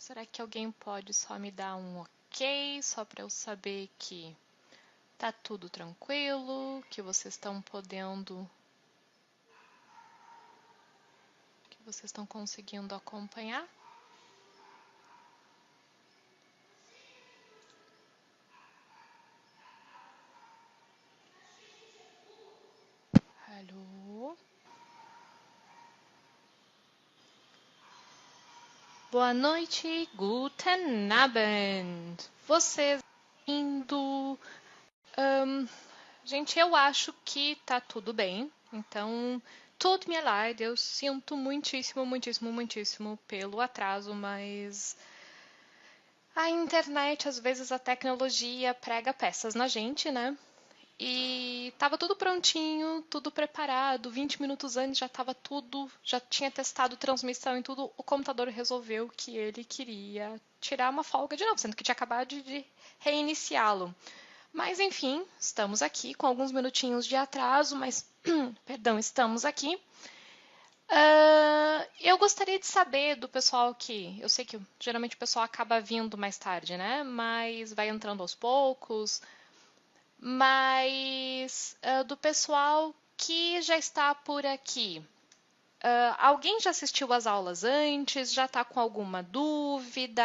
Será que alguém pode só me dar um ok, só para eu saber que tá tudo tranquilo, que vocês estão podendo, que vocês estão conseguindo acompanhar? Alô? Boa noite, guten Abend. Vocês indo? Gente, eu acho que tá tudo bem. Então, tut mir leid, eu sinto muitíssimo, muitíssimo, muitíssimo pelo atraso, mas a internet, às vezes a tecnologia prega peças na gente, né? E tava tudo prontinho, tudo preparado. 20 minutos antes já tava tudo, já tinha testado transmissão e tudo. O computador resolveu que ele queria tirar uma folga de novo, sendo que tinha acabado de reiniciá-lo. Mas enfim, estamos aqui com alguns minutinhos de atraso, mas perdão, estamos aqui. Eu gostaria de saber do pessoal que. Eu sei que geralmente o pessoal acaba vindo mais tarde, né? Mas vai entrando aos poucos. Mas do pessoal que já está por aqui. Alguém já assistiu às aulas antes? Já está com alguma dúvida?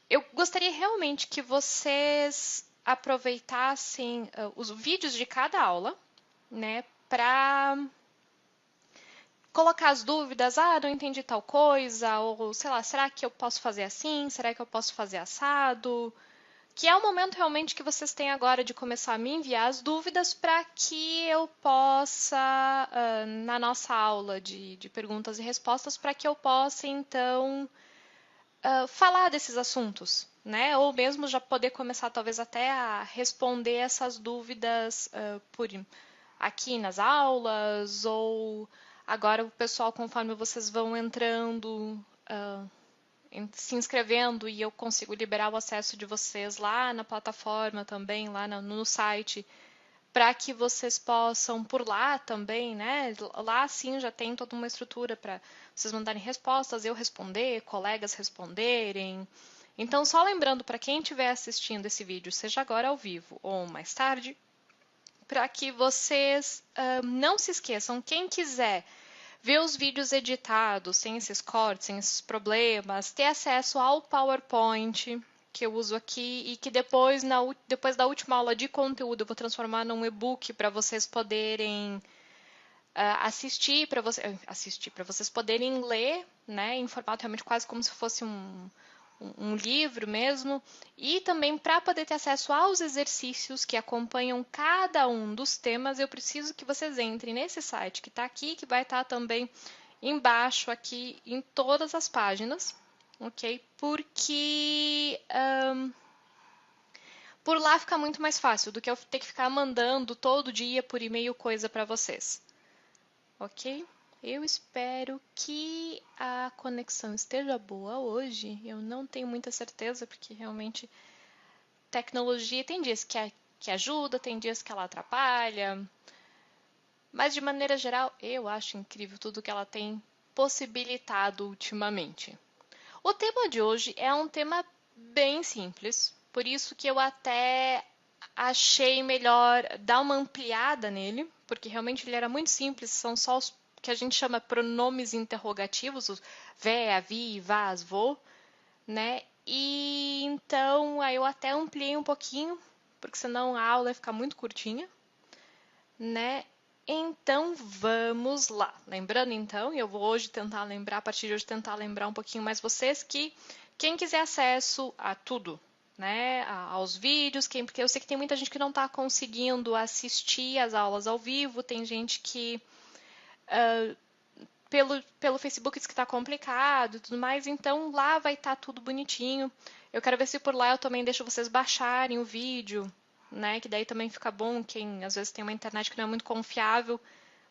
Eu gostaria realmente que vocês aproveitassem os vídeos de cada aula, né, para colocar as dúvidas, não entendi tal coisa, ou sei lá, será que eu posso fazer assim? Será que eu posso fazer assado? Que é o momento realmente que vocês têm agora de começar a me enviar as dúvidas para que eu possa, na nossa aula de perguntas e respostas, para que eu possa, então, falar desses assuntos, né? Ou mesmo já poder começar, talvez, até a responder essas dúvidas por aqui nas aulas, ou agora o pessoal, conforme vocês vão entrando, se inscrevendo e eu consigo liberar o acesso de vocês lá na plataforma também, lá no site, para que vocês possam por lá também, né? Lá sim já tem toda uma estrutura para vocês mandarem respostas, eu responder, colegas responderem. Então, só lembrando para quem estiver assistindo esse vídeo, seja agora ao vivo ou mais tarde, para que vocês não se esqueçam, quem quiser ver os vídeos editados, sem esses cortes, sem esses problemas, ter acesso ao PowerPoint que eu uso aqui e que depois, depois da última aula de conteúdo eu vou transformar num e-book para vocês poderem assistir, para vocês poderem ler, né, em formato realmente quase como se fosse um livro mesmo, e também para poder ter acesso aos exercícios que acompanham cada um dos temas, eu preciso que vocês entrem nesse site que está aqui, que vai estar também embaixo aqui em todas as páginas, ok? Porque por lá fica muito mais fácil do que eu ter que ficar mandando todo dia por e-mail coisa para vocês, ok? Eu espero que a conexão esteja boa hoje. Eu não tenho muita certeza, porque realmente tecnologia tem dias que ajuda, tem dias que ela atrapalha. Mas de maneira geral, eu acho incrível tudo que ela tem possibilitado ultimamente. O tema de hoje é um tema bem simples, por isso que eu até achei melhor dar uma ampliada nele, porque realmente ele era muito simples, são só os que a gente chama pronomes interrogativos, os vé, vi, vas, vô, né? E então aí eu até ampliei um pouquinho, porque senão a aula ia ficar muito curtinha, né? Então vamos lá. Lembrando então, eu vou hoje tentar lembrar, a partir de hoje tentar lembrar um pouquinho mais vocês que quem quiser acesso a tudo, né, aos vídeos, porque eu sei que tem muita gente que não está conseguindo assistir as aulas ao vivo, tem gente que pelo Facebook diz que está complicado e tudo mais, então lá vai estar tudo bonitinho. Eu quero ver se por lá eu também deixo vocês baixarem o vídeo, né? Que daí também fica bom, quem às vezes tem uma internet que não é muito confiável,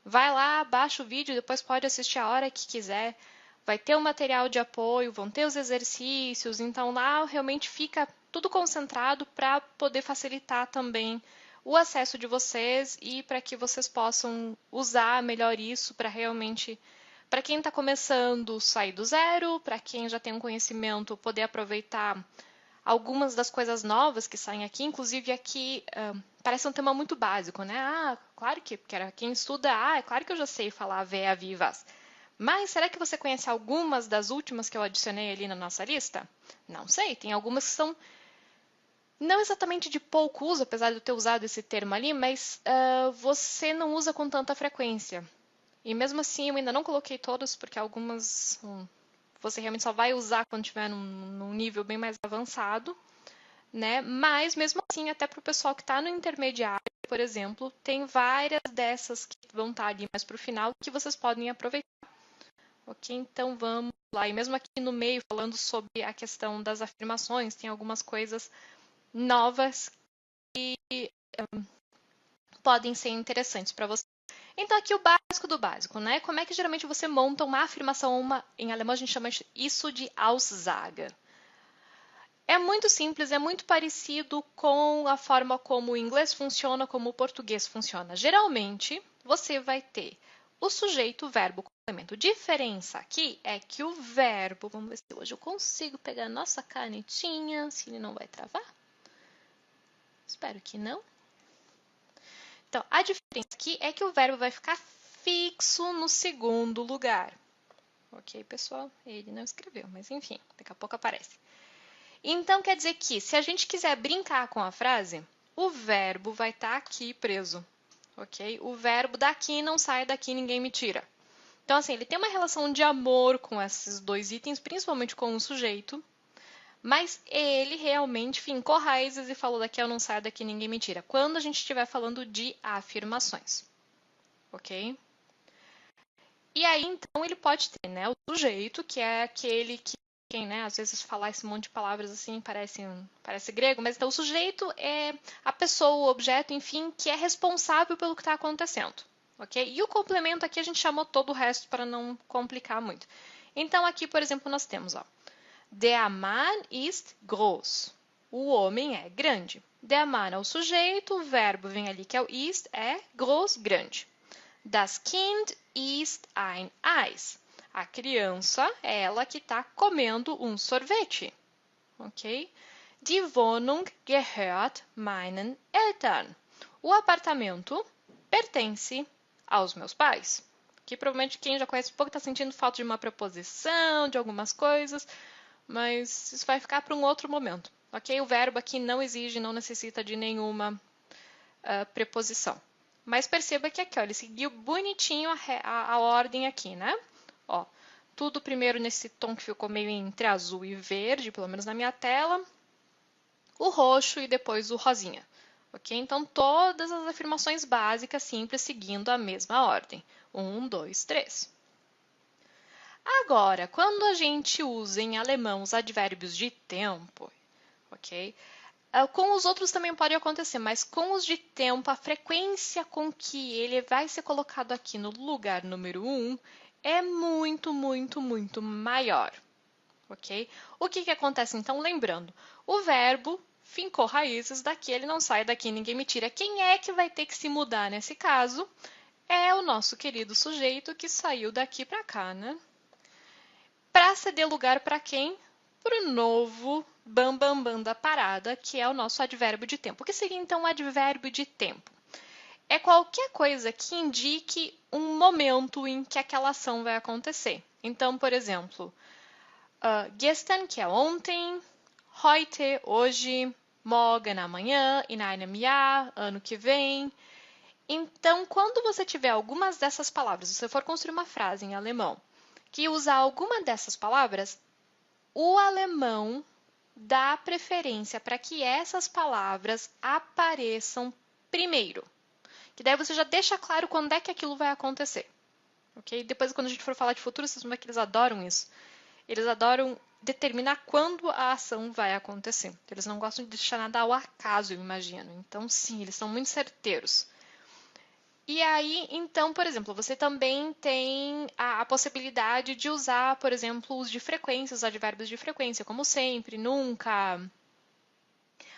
vai lá, baixa o vídeo, depois pode assistir a hora que quiser. Vai ter o material de apoio, vão ter os exercícios, então lá realmente fica tudo concentrado para poder facilitar também o acesso de vocês e para que vocês possam usar melhor isso para realmente Para quem está começando, sair do zero. Para quem já tem um conhecimento, poder aproveitar algumas das coisas novas que saem aqui. Inclusive aqui parece um tema muito básico, né? Claro que era quem estuda, é claro que eu já sei falar vea vivas. Mas será que você conhece algumas das últimas que eu adicionei ali na nossa lista? Não sei, tem algumas que são não exatamente de pouco uso, apesar de eu ter usado esse termo ali, mas você não usa com tanta frequência. E mesmo assim, eu ainda não coloquei todas, porque algumas você realmente só vai usar quando estiver num nível bem mais avançado, né? Mas mesmo assim, até para o pessoal que está no intermediário, por exemplo, tem várias dessas que vão estar ali mais para o final que vocês podem aproveitar. Ok? Então vamos lá. E mesmo aqui no meio, falando sobre a questão das afirmações, tem algumas coisas novas que podem ser interessantes para você. Então, aqui o básico do básico, né? Como é que geralmente você monta uma afirmação, em alemão a gente chama isso de Aussage. É muito simples, é muito parecido com a forma como o inglês funciona, como o português funciona. Geralmente, você vai ter o sujeito, o verbo, o complemento. Diferença aqui é que o verbo, vamos ver se hoje eu consigo pegar a nossa canetinha, se ele não vai travar. Espero que não. Então, a diferença aqui é que o verbo vai ficar fixo no segundo lugar. Ok, pessoal? Ele não escreveu, mas enfim, daqui a pouco aparece. Então, quer dizer que, se a gente quiser brincar com a frase, o verbo vai estar aqui preso, ok? O verbo daqui não sai daqui, ninguém me tira. Então, assim, ele tem uma relação de amor com esses dois itens, principalmente com o sujeito, mas ele realmente fincou raízes e falou daqui eu não saio, daqui ninguém me tira. Quando a gente estiver falando de afirmações, ok? E aí, então, ele pode ter, né, o sujeito, que é aquele que quem, né, às vezes falar esse monte de palavras assim parece grego, mas então o sujeito é a pessoa, o objeto, enfim, que é responsável pelo que está acontecendo, ok? E o complemento aqui a gente chamou todo o resto para não complicar muito. Então aqui, por exemplo, nós temos, ó, der Mann ist groß. O homem é grande. Der Mann é o sujeito, o verbo vem ali que é o ist, é groß, grande. Das Kind isst ein Eis. A criança é ela que está comendo um sorvete. Ok? Die Wohnung gehört meinen Eltern. O apartamento pertence aos meus pais. Que provavelmente quem já conhece um pouco está sentindo falta de uma preposição, de algumas coisas, mas isso vai ficar para um outro momento. Ok? O verbo aqui não exige, não necessita de nenhuma preposição. Mas perceba que aqui, ó, ele seguiu bonitinho a ordem aqui, né? Ó, tudo primeiro nesse tom que ficou meio entre azul e verde, pelo menos na minha tela. O roxo e depois o rosinha. Ok? Então, todas as afirmações básicas simples seguindo a mesma ordem. 1, 2, 3. Agora, quando a gente usa em alemão os advérbios de tempo, ok? Com os outros também pode acontecer, mas com os de tempo, a frequência com que ele vai ser colocado aqui no lugar número 1 é muito, muito, muito maior. Ok? O que acontece então? Lembrando, o verbo fincou raízes daqui, ele não sai daqui, ninguém me tira. Quem é que vai ter que se mudar nesse caso? É o nosso querido sujeito que saiu daqui para cá, né? Para ceder lugar para quem? Para o novo bam da parada, que é o nosso advérbio de tempo. O que seria então o advérbio de tempo? É qualquer coisa que indique um momento em que aquela ação vai acontecer. Então, por exemplo, gestern, que é ontem, heute, hoje, morgen, amanhã, in einem Jahr, ano que vem. Então, quando você tiver algumas dessas palavras, se você for construir uma frase em alemão que usar alguma dessas palavras, o alemão dá preferência para que essas palavras apareçam primeiro. Que daí você já deixa claro quando é que aquilo vai acontecer. Ok? Depois, quando a gente for falar de futuro, vocês vão ver que eles adoram isso. Eles adoram determinar quando a ação vai acontecer. Eles não gostam de deixar nada ao acaso, eu imagino. Então, sim, eles são muito certeiros. E aí, então, por exemplo, você também tem a possibilidade de usar, por exemplo, os de frequência, os advérbios de frequência, como sempre, nunca.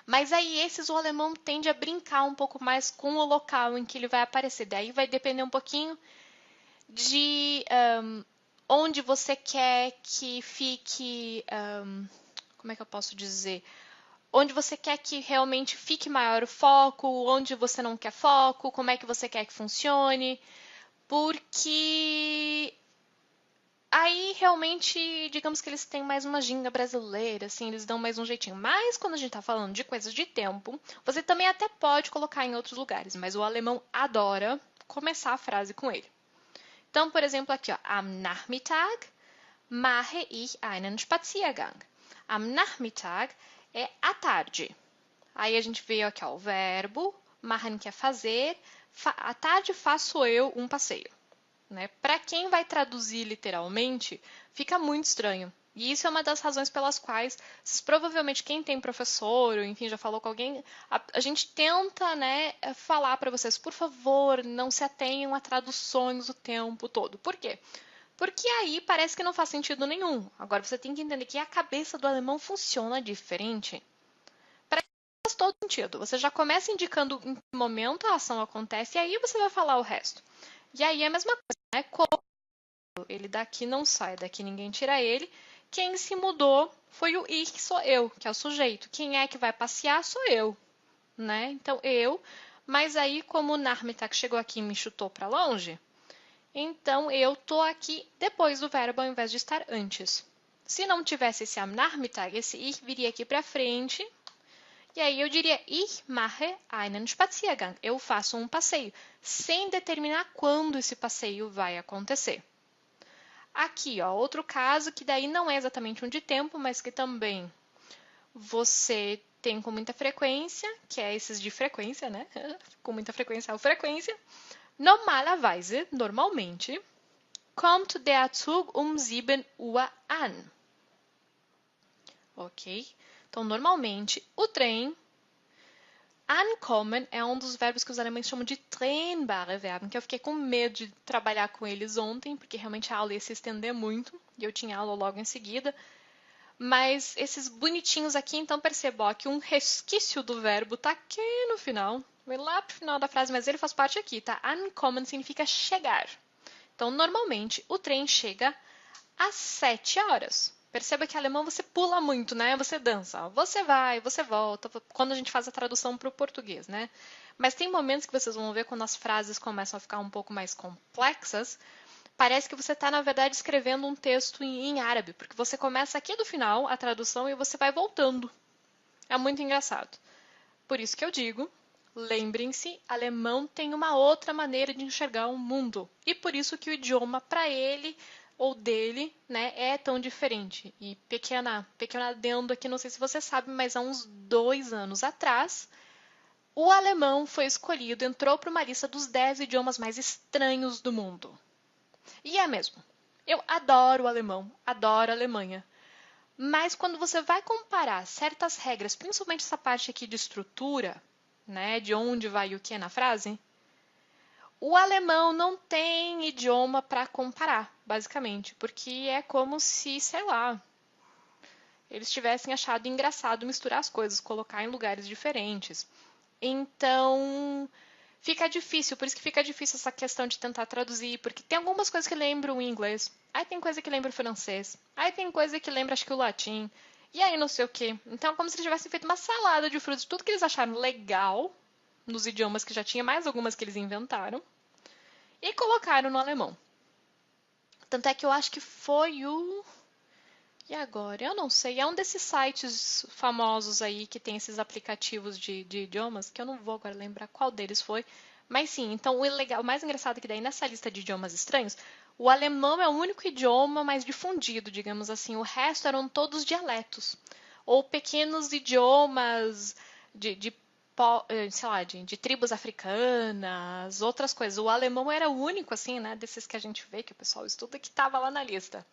Mas aí esses o alemão tende a brincar um pouco mais com o local em que ele vai aparecer. Daí vai depender um pouquinho onde você quer que fique, como é que eu posso dizer? Onde você quer que realmente fique maior o foco, onde você não quer foco, como é que você quer que funcione, porque aí realmente, digamos que eles têm mais uma ginga brasileira, assim, eles dão mais um jeitinho. Mas quando a gente tá falando de coisas de tempo, você também até pode colocar em outros lugares, mas o alemão adora começar a frase com ele. Então, por exemplo, aqui, ó, am Nachmittag mache ich einen Spaziergang. Am Nachmittag é à tarde. Aí a gente veio aqui, ó, o verbo, machen que é fazer, à tarde faço eu um passeio. Né? Para quem vai traduzir literalmente, fica muito estranho. E isso é uma das razões pelas quais, provavelmente quem tem professor, ou enfim, já falou com alguém, a gente tenta, né, falar para vocês, por favor, não se atenham a traduções o tempo todo. Por quê? Porque aí parece que não faz sentido nenhum. Agora você tem que entender que a cabeça do alemão funciona diferente. Para faz todo sentido. Você já começa indicando em que momento a ação acontece e aí você vai falar o resto. E aí é a mesma coisa, né? Como ele daqui não sai, daqui ninguém tira ele. Quem se mudou foi o ich, que sou eu, que é o sujeito. Quem é que vai passear sou eu, né? Então eu, mas aí como o Nachmittag chegou aqui e me chutou para longe, então eu tô aqui depois do verbo ao invés de estar antes. Se não tivesse esse am Nachmittag, esse ich viria aqui para frente. E aí eu diria ich mache einen Spaziergang. Eu faço um passeio, sem determinar quando esse passeio vai acontecer. Aqui, ó, outro caso que daí não é exatamente um de tempo, mas que também você tem com muita frequência, que é esses de frequência, né? Com muita frequência, a frequência. Normalerweise, normalmente, kommt der Zug um 7 Uhr an. Ok? Então, normalmente, o trem ankommen é um dos verbos que os alemães chamam de trennbare Verben, que eu fiquei com medo de trabalhar com eles ontem, porque realmente a aula ia se estender muito, e eu tinha aula logo em seguida. Mas esses bonitinhos aqui, então percebo ó, que um resquício do verbo tá aqui no final, vai lá pro final da frase, mas ele faz parte aqui, tá? Ankommen significa chegar. Então, normalmente, o trem chega às 7 horas. Perceba que em alemão você pula muito, né? Você dança. Você vai, você volta, quando a gente faz a tradução para o português, né? Mas tem momentos que vocês vão ver quando as frases começam a ficar um pouco mais complexas, parece que você está, na verdade, escrevendo um texto em árabe, porque você começa aqui do final a tradução e você vai voltando. É muito engraçado. Por isso que eu digo, lembrem-se, alemão tem uma outra maneira de enxergar o mundo. E por isso que o idioma, para ele ou dele, né, é tão diferente. E pequeno adendo aqui, não sei se você sabe, mas há uns 2 anos atrás, o alemão foi escolhido, entrou para uma lista dos 10 idiomas mais estranhos do mundo. E é mesmo. Eu adoro o alemão, adoro a Alemanha. Mas quando você vai comparar certas regras, principalmente essa parte aqui de estrutura, né, de onde vai o que na frase, o alemão não tem idioma para comparar, basicamente, porque é como se, sei lá, eles tivessem achado engraçado misturar as coisas, colocar em lugares diferentes. Então, fica difícil, por isso que fica difícil essa questão de tentar traduzir, porque tem algumas coisas que lembram o inglês, aí tem coisa que lembra o francês, aí tem coisa que lembra, acho que o latim, e aí não sei o quê. Então, é como se eles tivessem feito uma salada de frutos, tudo que eles acharam legal nos idiomas que já tinha, mais algumas que eles inventaram, e colocaram no alemão. Tanto é que eu acho que foi o... E agora? Eu não sei. É um desses sites famosos aí que tem esses aplicativos de idiomas, que eu não vou agora lembrar qual deles foi. Mas sim, então o mais engraçado é que daí nessa lista de idiomas estranhos, o alemão é o único idioma mais difundido, digamos assim. O resto eram todos dialetos. Ou pequenos idiomas sei lá, de tribos africanas, outras coisas. O alemão era o único, assim, né, desses que a gente vê, que o pessoal estuda, que estava lá na lista.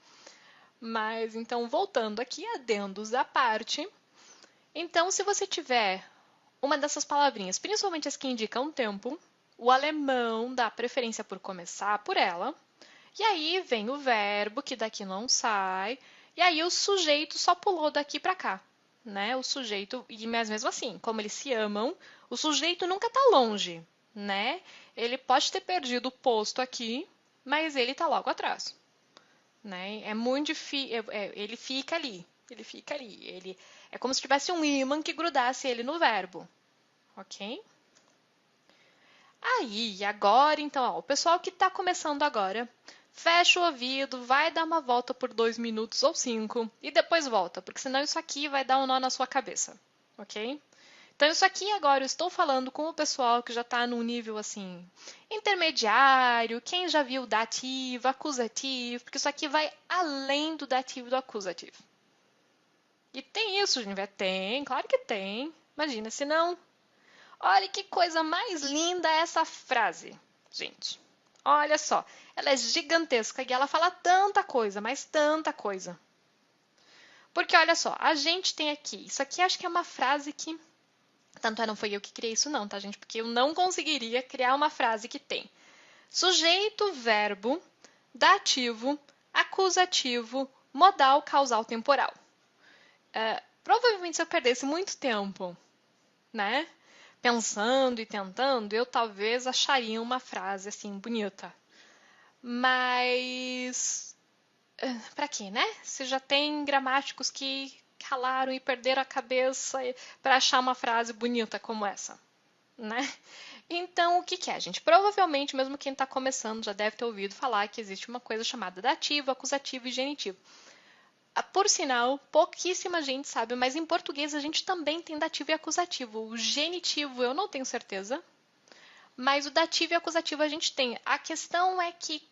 Mas, então, voltando aqui, adendos à parte. Então, se você tiver uma dessas palavrinhas, principalmente as que indicam tempo, o alemão dá preferência por começar por ela. E aí vem o verbo, que daqui não sai. E aí o sujeito só pulou daqui para cá. Né? O sujeito, mas mesmo assim, como eles se amam, o sujeito nunca está longe, né? Ele pode ter perdido o posto aqui, mas ele está logo atrás, né? É muito difícil, ele fica ali, ele é como se tivesse um ímã que grudasse ele no verbo, ok? Aí, agora, então, ó, o pessoal que está começando agora, fecha o ouvido, vai dar uma volta por 2 minutos ou 5 e depois volta, porque senão isso aqui vai dar um nó na sua cabeça, ok? Então, isso aqui agora eu estou falando com o pessoal que já está num nível assim intermediário, quem já viu dativo, acusativo, porque isso aqui vai além do dativo e do acusativo. E tem isso, Juniver? Tem, claro que tem. Imagina, se não. Olha que coisa mais linda essa frase, gente. Olha só, ela é gigantesca e ela fala tanta coisa, mas tanta coisa. Porque olha só, a gente tem aqui, isso aqui acho que é uma frase que tanto é, não foi eu que criei isso não, tá, gente? Porque eu não conseguiria criar uma frase que tem sujeito, verbo, dativo, acusativo, modal, causal, temporal. Provavelmente se eu perdesse muito tempo, né, pensando e tentando, eu talvez acharia uma frase assim bonita. Mas pra quê, né? Se já tem gramáticos que calaram e perderam a cabeça para achar uma frase bonita como essa, né? Então, o que que é, gente? Provavelmente, mesmo quem está começando já deve ter ouvido falar que existe uma coisa chamada dativo, acusativo e genitivo. Por sinal, pouquíssima gente sabe, mas em português a gente também tem dativo e acusativo. O genitivo eu não tenho certeza, mas o dativo e acusativo a gente tem. A questão é que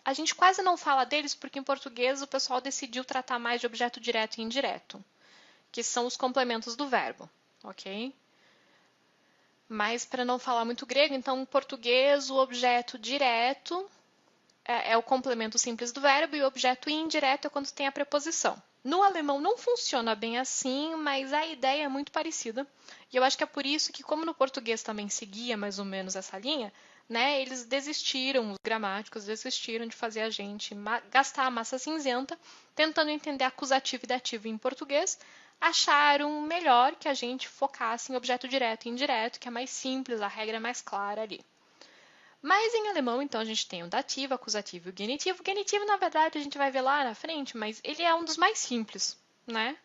a gente quase não fala deles porque em português o pessoal decidiu tratar mais de objeto direto e indireto, que são os complementos do verbo, ok? Mas para não falar muito grego, então em português o objeto direto é o complemento simples do verbo e o objeto indireto é quando tem a preposição. No alemão não funciona bem assim, mas a ideia é muito parecida. E eu acho que é por isso que, como no português também seguia mais ou menos essa linha, né, eles desistiram, os gramáticos desistiram de fazer a gente gastar a massa cinzenta tentando entender acusativo e dativo em português, acharam melhor que a gente focasse em objeto direto e indireto, que é mais simples, a regra é mais clara ali. Mas em alemão, então, a gente tem o dativo, acusativo e o genitivo. O genitivo, na verdade, a gente vai ver lá na frente, mas ele é um dos mais simples, né?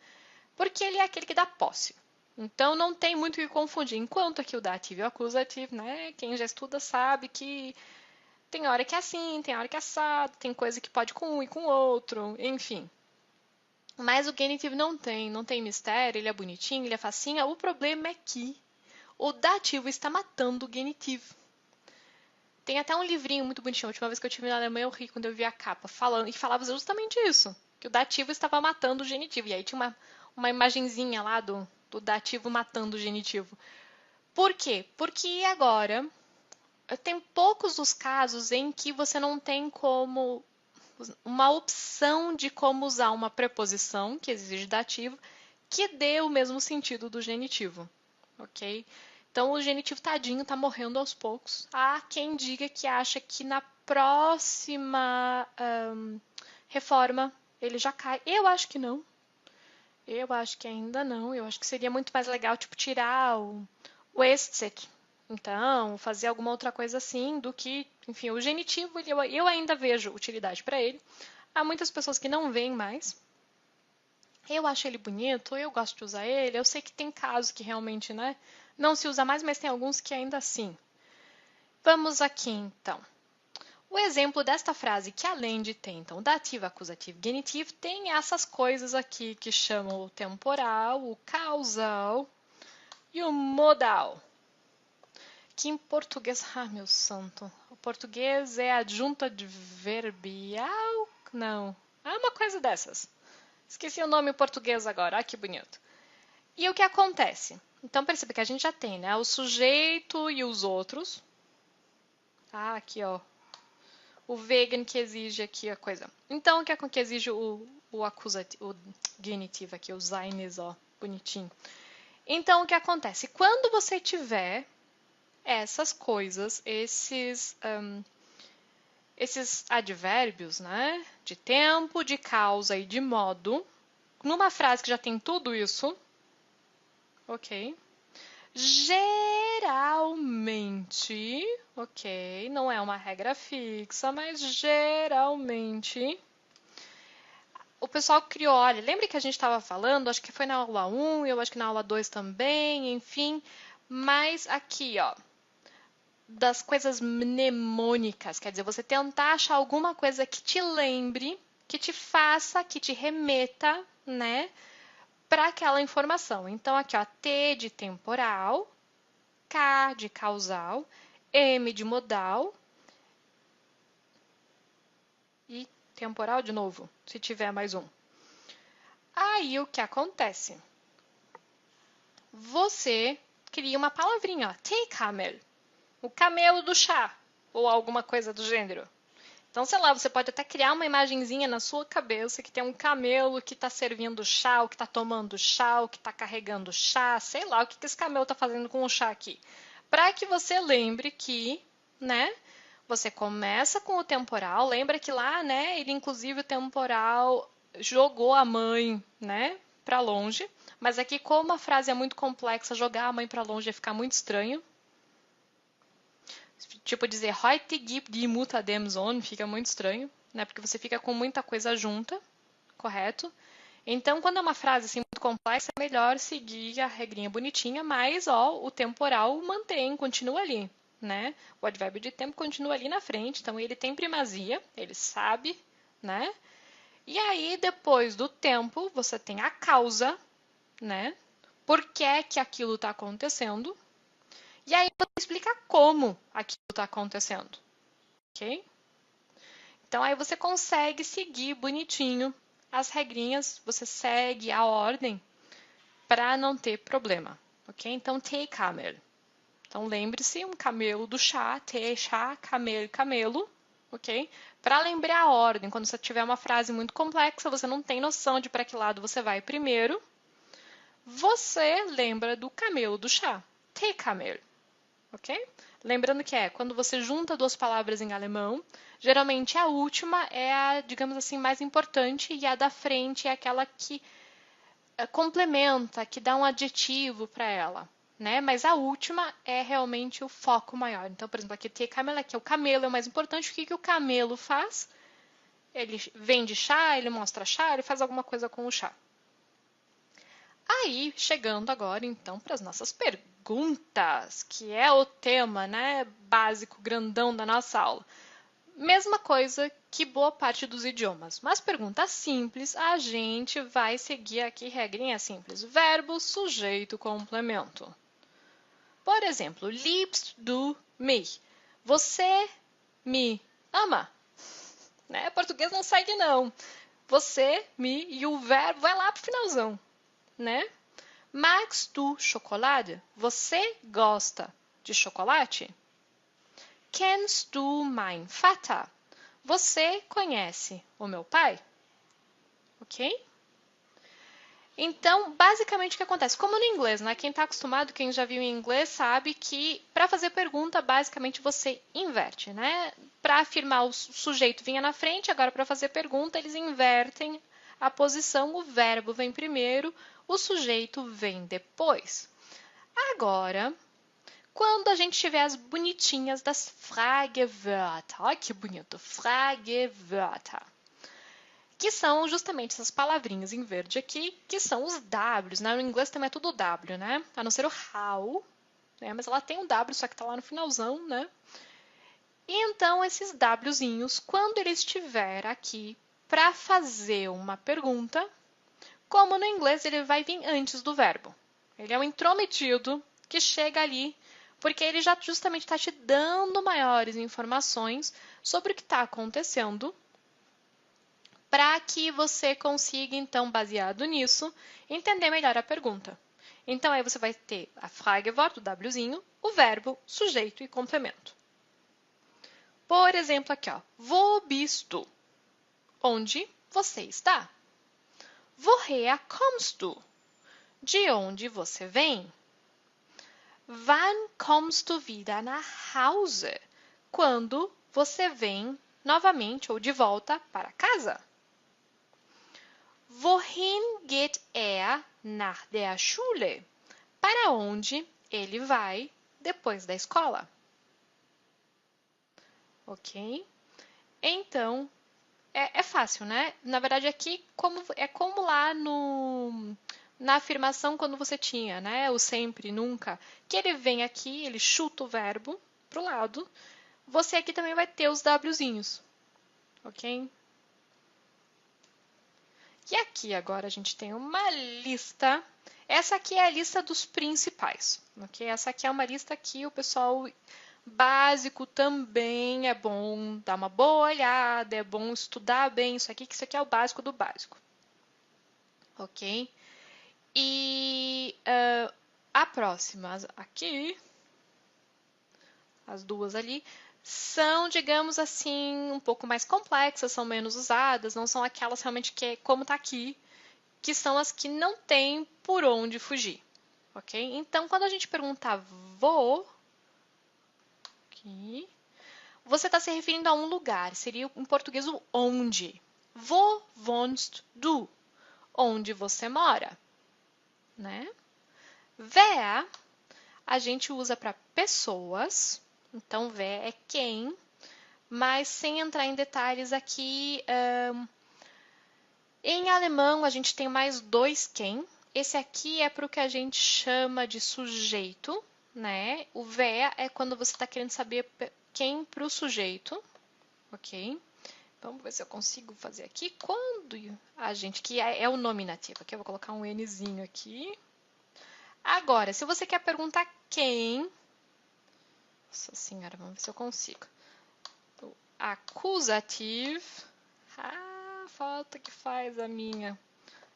Porque ele é aquele que dá posse. Então, não tem muito o que confundir. Enquanto aqui o dativo e o acusativo, né? Quem já estuda sabe que tem hora que é assim, tem hora que é assado, tem coisa que pode com um e com o outro, enfim. Mas o genitivo não tem mistério, ele é bonitinho, ele é facinho. O problema é que o dativo está matando o genitivo. Tem até um livrinho muito bonitinho. A última vez que eu estive na Alemanha, eu ri quando eu vi a capa, falando, e falava justamente isso. Que o dativo estava matando o genitivo. E aí tinha uma imagenzinha lá do dativo matando o genitivo. Por quê? Porque agora tem poucos os casos em que você não tem como uma opção de como usar uma preposição que exige dativo que dê o mesmo sentido do genitivo, ok? Então o genitivo tadinho está morrendo aos poucos. Há quem diga que acha que na próxima reforma ele já cai. Eu acho que não. Eu acho que ainda não. Eu acho que seria muito mais legal tipo tirar o estet. Então, fazer alguma outra coisa assim do que, enfim, o genitivo, eu ainda vejo utilidade para ele. Há muitas pessoas que não veem mais. Eu acho ele bonito, eu gosto de usar ele. Eu sei que tem casos que realmente, né, não se usa mais, mas tem alguns que ainda assim. Vamos aqui, então. O exemplo desta frase, que além de ter, então, dativo, acusativo, genitivo, tem essas coisas aqui que chamam o temporal, o causal e o modal. Que em português, meu santo, o português é adjunto adverbial? Não, é uma coisa dessas. Esqueci o nome em português agora, que bonito. E o que acontece? Então perceba que a gente já tem, né, o sujeito e os outros. Aqui, ó, o vegan que exige aqui a coisa. Então o que é que exige o acusativo, o genitivo aqui, o seines, ó, bonitinho. Então o que acontece? Quando você tiver essas coisas, esses advérbios, né, de tempo, de causa e de modo, numa frase que já tem tudo isso, ok? Geralmente, ok, não é uma regra fixa, mas geralmente o pessoal criou, olha, lembra que a gente estava falando, acho que foi na aula 1, eu acho que na aula 2 também, enfim, mas aqui, ó, das coisas mnemônicas, quer dizer, você tentar achar alguma coisa que te lembre, que te faça, que te remeta, né, para aquela informação. Então, aqui, ó, T de temporal, K de causal, M de modal e temporal de novo, se tiver mais um. Aí, o que acontece? Você cria uma palavrinha, ó, tea camel, o camelo do chá, ou alguma coisa do gênero. Então, sei lá, você pode até criar uma imagenzinha na sua cabeça que tem um camelo que está servindo chá, ou que está tomando chá, ou que está carregando chá, sei lá o que esse camelo está fazendo com o chá aqui. Para que você lembre que, né, você começa com o temporal, lembra que lá, né, ele inclusive o temporal jogou a mãe, né, para longe, mas aqui como a frase é muito complexa, jogar a mãe para longe ia ficar muito estranho. Tipo dizer heute gibt die Mutter dem Sohn fica muito estranho, né? Porque você fica com muita coisa junta, correto? Então, quando é uma frase assim muito complexa, é melhor seguir a regrinha bonitinha, mas ó, o temporal mantém, continua ali, né? O advérbio de tempo continua ali na frente, então ele tem primazia, ele sabe, né? E aí, depois do tempo, você tem a causa, né? Por que é que aquilo está acontecendo? E aí você explica como aquilo está acontecendo, ok? Então aí você consegue seguir bonitinho as regrinhas, você segue a ordem para não ter problema, ok? Então, tea camel. Então, lembre-se, um camelo do chá, tea, chá, camelo, camelo, ok? Para lembrar a ordem, quando você tiver uma frase muito complexa, você não tem noção de para que lado você vai primeiro, você lembra do camelo do chá, tea camel, ok? Lembrando que quando você junta duas palavras em alemão, geralmente a última é a, digamos assim, mais importante e a da frente é aquela que complementa, que dá um adjetivo para ela, né? Mas a última é realmente o foco maior. Então, por exemplo, aqui tem camelo, aqui o camelo é o mais importante. O que o camelo faz? Ele vende chá, ele mostra chá, ele faz alguma coisa com o chá. Aí, chegando agora, então, para as nossas perguntas, que é o tema, né, básico, grandão da nossa aula. Mesma coisa que boa parte dos idiomas, mas pergunta simples, a gente vai seguir aqui regrinha simples. Verbo, sujeito, complemento. Por exemplo, liebst du mich? Você me ama? Né? Português não segue não. Você me e o verbo vai lá pro finalzão, né? Magst du Schokolade? Você gosta de chocolate? Kennst du mein Vater? Você conhece o meu pai? Ok? Então, basicamente o que acontece? Como no inglês, né? Quem está acostumado, quem já viu em inglês, sabe que para fazer pergunta, basicamente você inverte, né? Para afirmar o sujeito vinha na frente, agora para fazer pergunta, eles invertem a posição, o verbo vem primeiro, o sujeito vem depois. Agora, quando a gente tiver as bonitinhas das Fragewörter, olha que bonito, Fragewörter, que são justamente essas palavrinhas em verde aqui, que são os Ws, né? No inglês também é tudo W, né? A não ser o how, né? Mas ela tem um W, só que tá lá no finalzão, né? E então esses Wzinhos, quando ele estiver aqui para fazer uma pergunta, como no inglês ele vai vir antes do verbo. Ele é um intrometido que chega ali porque ele já justamente está te dando maiores informações sobre o que está acontecendo para que você consiga, então, baseado nisso, entender melhor a pergunta. Então, aí você vai ter a Fragewort, o Wzinho, o verbo, sujeito e complemento. Por exemplo, aqui, ó, wo bist du? Onde você está? Woher kommst du? De onde você vem? Wann kommst du wieder nach Hause? Quando você vem novamente ou de volta para casa? Wohin geht er nach der Schule? Para onde ele vai depois da escola? Ok? Então, é fácil, né? Na verdade, aqui é como lá na afirmação quando você tinha, né? O sempre, nunca. Que ele vem aqui, ele chuta o verbo pro lado. Você aqui também vai ter os Wzinhos, ok? E aqui agora a gente tem uma lista. Essa aqui é a lista dos principais, ok? Essa aqui é uma lista que o pessoal básico também é bom dar uma boa olhada, é bom estudar bem isso aqui, que isso aqui é o básico do básico, ok? E a próxima aqui, as duas ali, são, digamos assim, um pouco mais complexas, são menos usadas, não são aquelas realmente que é como está aqui, que são as que não tem por onde fugir, ok? Então, quando a gente pergunta vou, aqui, você está se referindo a um lugar, seria em português o onde. Wo wohnst du? Onde você mora, né? Wer a gente usa para pessoas, então wer é quem, mas sem entrar em detalhes aqui. Em alemão a gente tem mais dois quem. Esse aqui é para o que a gente chama de sujeito, né? O wer é quando você está querendo saber quem para o sujeito, ok? Vamos ver se eu consigo fazer aqui. Quando a gente, que é o nominativo, aqui eu vou colocar um Nzinho aqui. Agora, se você quer perguntar quem, nossa senhora, vamos ver se eu consigo. O acusativo, falta que faz a minha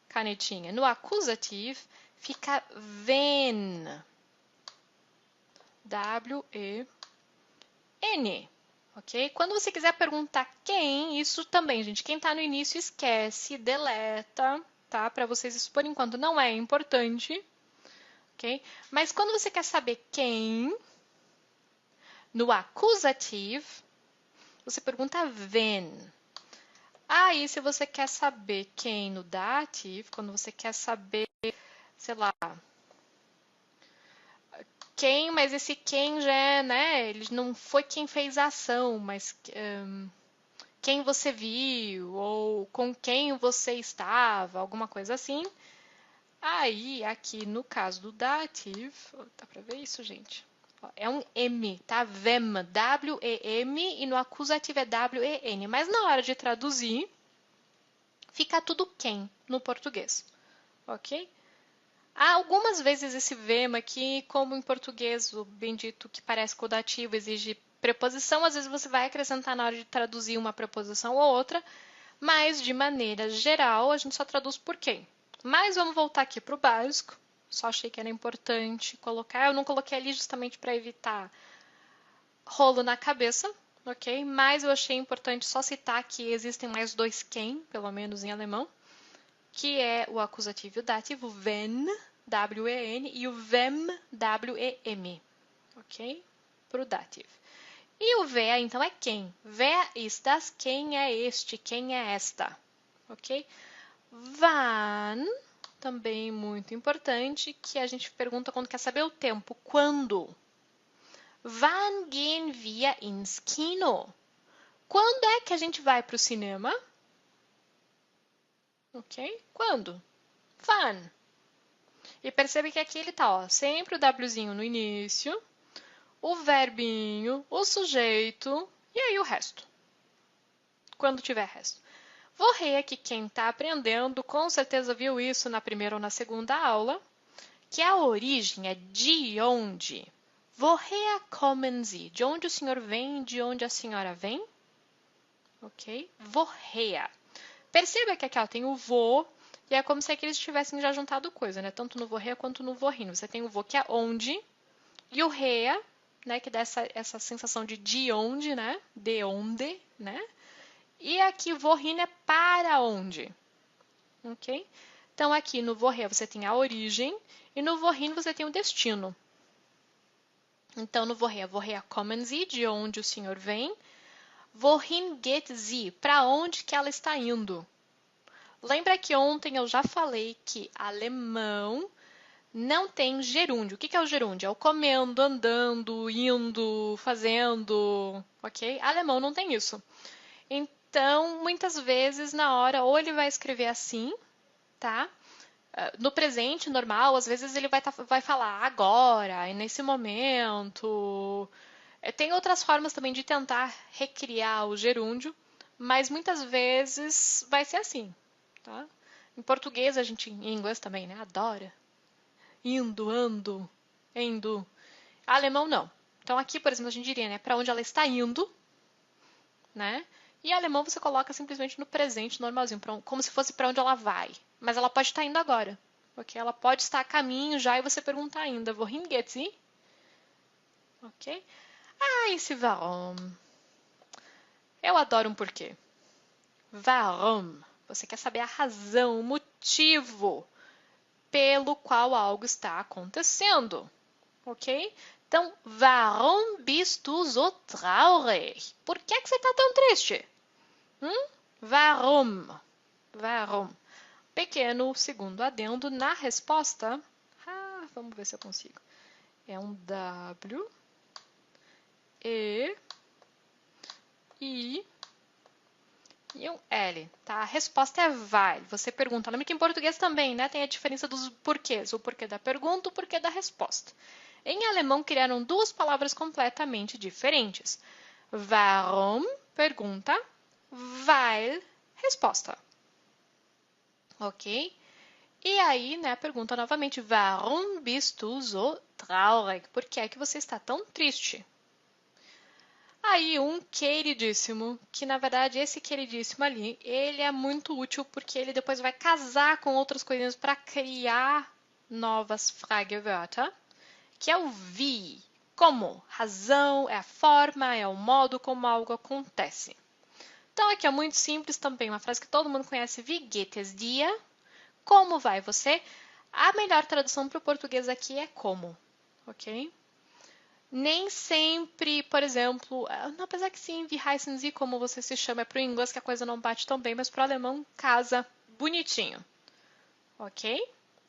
canetinha. No acusativo fica wenn, W-E-N. Ok? Quando você quiser perguntar quem, isso também, gente, quem está no início esquece, deleta, tá? Para vocês isso por enquanto não é importante, ok? Mas quando você quer saber quem, no acusativo, você pergunta when. Aí, se você quer saber quem no dativo, quando você quer saber, sei lá, quem, mas esse quem já é, né? Ele não foi quem fez a ação, mas quem você viu ou com quem você estava, alguma coisa assim. Aí, aqui no caso do dative, dá pra ver isso, gente? É um M, tá? Wem, W-E-M, e no acusativo é W-E-N. Mas na hora de traduzir, fica tudo quem no português, ok? Há algumas vezes esse vema aqui, como em português, o bendito que parece com o dativo exige preposição, às vezes você vai acrescentar na hora de traduzir uma preposição ou outra, mas de maneira geral a gente só traduz por quem. Mas vamos voltar aqui para o básico, só achei que era importante colocar, eu não coloquei ali justamente para evitar rolo na cabeça, ok? Mas eu achei importante só citar que existem mais dois quem, pelo menos em alemão, que é o acusativo e o dativo, wenn, W-E-N, e o wem, W-E-M, ok? Para o dativo. E o wer, então, é quem. Wer ist das? Quem é este? Quem é esta? Ok? Wann, também muito importante, que a gente pergunta quando quer saber o tempo. Quando? Wann gehen wir ins Kino? Quando é que a gente vai para o cinema? Ok? Quando? Wann. E percebe que aqui ele tá, ó, sempre o Wzinho no início, o verbinho, o sujeito e aí o resto. Quando tiver resto. Woher, que quem está aprendendo com certeza viu isso na primeira ou na segunda aula, que a origem é de onde. Woher kommen Sie? De onde o senhor vem, de onde a senhora vem? Ok? Woher. Perceba que aqui ó, tem o vo, e é como se aqui eles tivessem já juntado coisa, né? Tanto no woher quanto no wohin. Você tem o vo, que é onde, e o rea, né? Que dá essa sensação de onde, né? De onde, né? E aqui wohin é para onde, ok? Então aqui no woher você tem a origem, e no wohin você tem o destino. Então no woher kommen Sie, de onde o senhor vem. Wohin geht sie? Para onde que ela está indo? Lembra que ontem eu já falei que alemão não tem gerúndio. O que é o gerúndio? É o comendo, andando, indo, fazendo, ok? Alemão não tem isso. Então, muitas vezes, na hora, ou ele vai escrever assim, tá? No presente normal, às vezes ele vai falar agora, e nesse momento. Tem outras formas também de tentar recriar o gerúndio, mas muitas vezes vai ser assim, tá? Em português, a gente, em inglês também, né? Adora. Indo, ando, indo. Alemão, não. Então, aqui, por exemplo, a gente diria, né? Para onde ela está indo, né? E alemão você coloca simplesmente no presente normalzinho, como se fosse para onde ela vai. Mas ela pode estar indo agora, ok? Ela pode estar a caminho já e você perguntar ainda, wohin geht sie? Ok? Ah, esse warum. Eu adoro um porquê. Warum. Você quer saber a razão, o motivo pelo qual algo está acontecendo, ok? Então, warum bist du so traurig? Por que você está tão triste? Warum? Warum? Pequeno segundo adendo na resposta. Vamos ver se eu consigo. É um W, E, I e um L, tá? A resposta é vai. Você pergunta. Lembra que em português também, né? Tem a diferença dos porquês. O porquê da pergunta, o porquê da resposta. Em alemão, criaram duas palavras completamente diferentes. Warum, pergunta, weil, resposta. Ok? E aí, né, a pergunta novamente, warum bist du so traurig? Por que é que você está tão triste? Aí, um queridíssimo, que na verdade esse queridíssimo ali, ele é muito útil porque ele depois vai casar com outras coisinhas para criar novas Fragewörter, que é o wie. Como? Razão, é a forma, é o modo como algo acontece. Então, aqui é muito simples também, uma frase que todo mundo conhece, wie geht es dir? Como vai você? A melhor tradução para o português aqui é como, ok? Nem sempre, por exemplo, apesar que sim, wie heißen Sie, como você se chama, é para o inglês que a coisa não bate tão bem, mas para o alemão casa bonitinho, ok?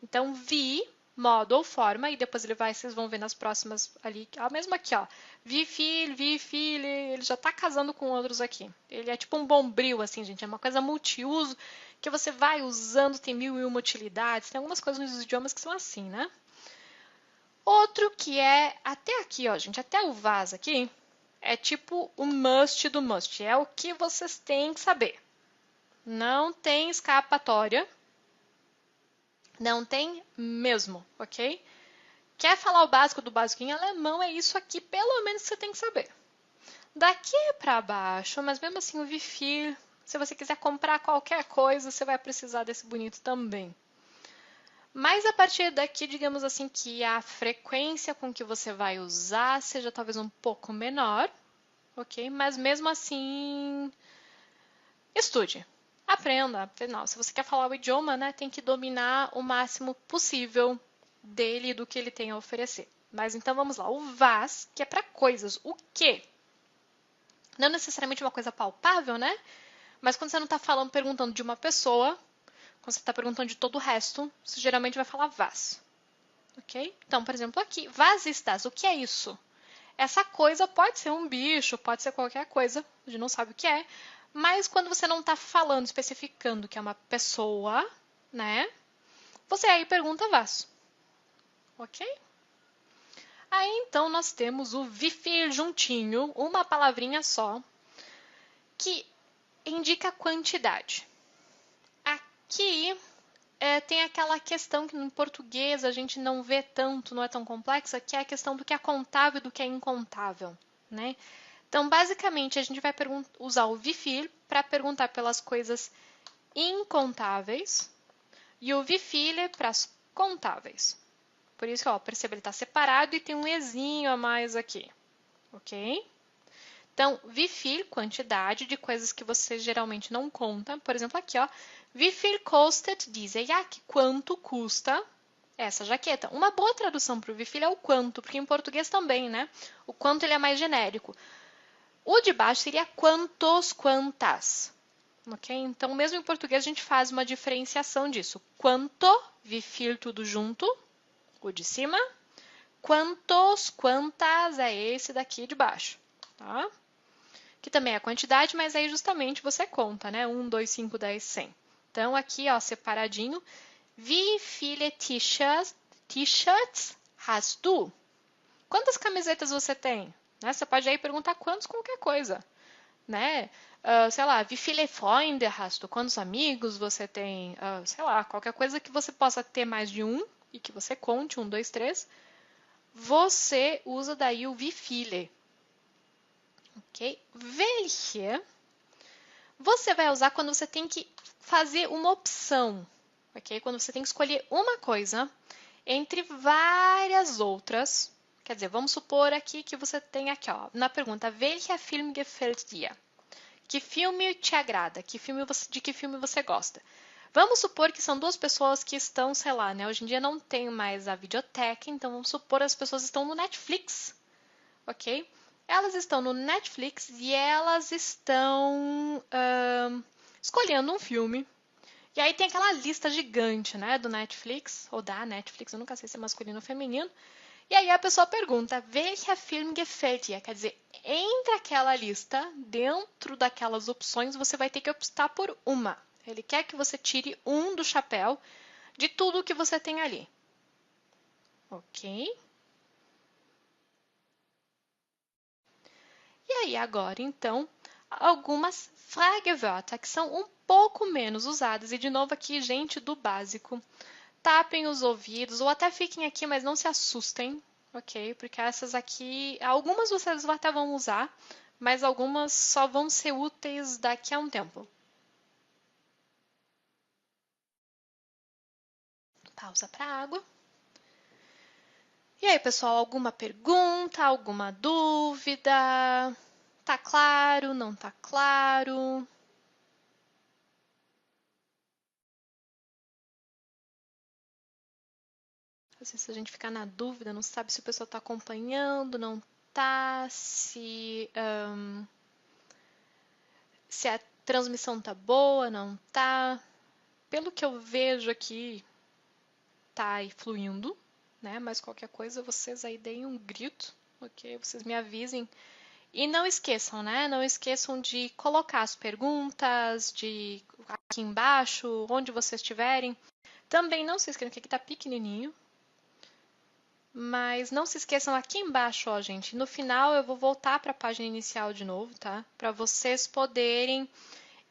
Então, wie, modo ou forma, e depois ele vai, vocês vão ver nas próximas ali, mesmo aqui, ó, wie viel, ele já tá casando com outros aqui. Ele é tipo um bombril, assim, gente, é uma coisa multiuso, que você vai usando, tem mil e uma utilidades, tem algumas coisas nos idiomas que são assim, né? Outro que é, até aqui, ó, gente, até o was aqui, é tipo o must do must. É o que vocês têm que saber. Não tem escapatória. Não tem mesmo, ok? Quer falar o básico do básico em alemão? É isso aqui, pelo menos você tem que saber. Daqui para baixo, mas mesmo assim o Wi-Fi, se você quiser comprar qualquer coisa, você vai precisar desse bonito também. Mas a partir daqui, digamos assim, que a frequência com que você vai usar seja talvez um pouco menor, ok? Mas mesmo assim, estude, aprenda. Afinal, se você quer falar o idioma, né, tem que dominar o máximo possível dele e do que ele tem a oferecer. Mas então vamos lá, o was, que é para coisas, o que? Não necessariamente uma coisa palpável, né? Mas quando você não está falando, perguntando de uma pessoa, quando você está perguntando de todo o resto, você geralmente vai falar was. Ok? Então, por exemplo, aqui, was ist das? O que é isso? Essa coisa pode ser um bicho, pode ser qualquer coisa, a gente não sabe o que é, mas quando você não está falando, especificando que é uma pessoa, né? Você aí pergunta was. Ok? Aí então nós temos o wie viel juntinho, uma palavrinha só, que indica quantidade. Aqui tem aquela questão que no português a gente não vê tanto, não é tão complexa, que é a questão do que é contável e do que é incontável, né? Então, basicamente, a gente vai usar o wie viel para perguntar pelas coisas incontáveis e o wie viele para as contáveis. Por isso, ó, perceba, ele está separado e tem um ezinho a mais aqui, ok? Então, wie viel, quantidade de coisas que você geralmente não conta. Por exemplo, aqui, ó, wie viel kostet diese Jacke? Quanto custa essa jaqueta? Uma boa tradução para o wie viel é o quanto, porque em português também, né? O quanto ele é mais genérico. O de baixo seria quantos, quantas. Ok? Então, mesmo em português, a gente faz uma diferenciação disso. Quanto, wie viel, tudo junto, o de cima. Quantos, quantas é esse daqui de baixo, tá? que também é a quantidade, mas aí justamente você conta, né? 1, 2, 5, 10, 100. Então, aqui, ó, separadinho. Wie viele T-shirts hast du? Quantas camisetas você tem? Né? Você pode aí perguntar quantos qualquer coisa, né? Sei lá, wie viele Freunde hast du? Quantos amigos você tem? Sei lá, qualquer coisa que você possa ter mais de um e que você conte, 1, 2, 3. Você usa daí o wie viele. Ok? Welche você vai usar quando você tem que fazer uma opção, ok? Quando você tem que escolher uma coisa entre várias outras. Quer dizer, vamos supor aqui que você tem aqui, ó, na pergunta, welcher Film gefällt dir? Que filme te agrada? De que filme você gosta? Vamos supor que são duas pessoas que estão, sei lá, né? Hoje em dia não tem mais a videoteca, então vamos supor as pessoas estão no Netflix, ok? Elas estão no Netflix e elas estão escolhendo um filme. E aí tem aquela lista gigante, né, do Netflix, ou da Netflix, eu nunca sei se é masculino ou feminino. E aí a pessoa pergunta, welcher Film gefällt dir? Quer dizer, entre aquela lista, dentro daquelas opções, você vai ter que optar por uma. Ele quer que você tire um do chapéu de tudo que você tem ali. Ok? E aí agora, então, algumas Fragewörter que são um pouco menos usadas. E de novo aqui, gente do básico. Tapem os ouvidos ou até fiquem aqui, mas não se assustem, ok? Porque essas aqui, algumas vocês até vão usar, mas algumas só vão ser úteis daqui a um tempo. Pausa para água. E aí, pessoal, alguma pergunta, alguma dúvida? Tá claro? Não tá claro? Às vezes a gente fica na dúvida, não sabe se o pessoal está acompanhando, não tá, se a transmissão tá boa, não tá. Pelo que eu vejo aqui, tá aí fluindo, né? Mas qualquer coisa, vocês aí deem um grito, ok? Vocês me avisem. E não esqueçam, né? Não esqueçam de colocar as perguntas, de aqui embaixo, onde vocês estiverem. Também não se esqueçam que aqui tá pequenininho. Mas não se esqueçam aqui embaixo, ó, gente. No final eu vou voltar para a página inicial de novo, tá? Para vocês poderem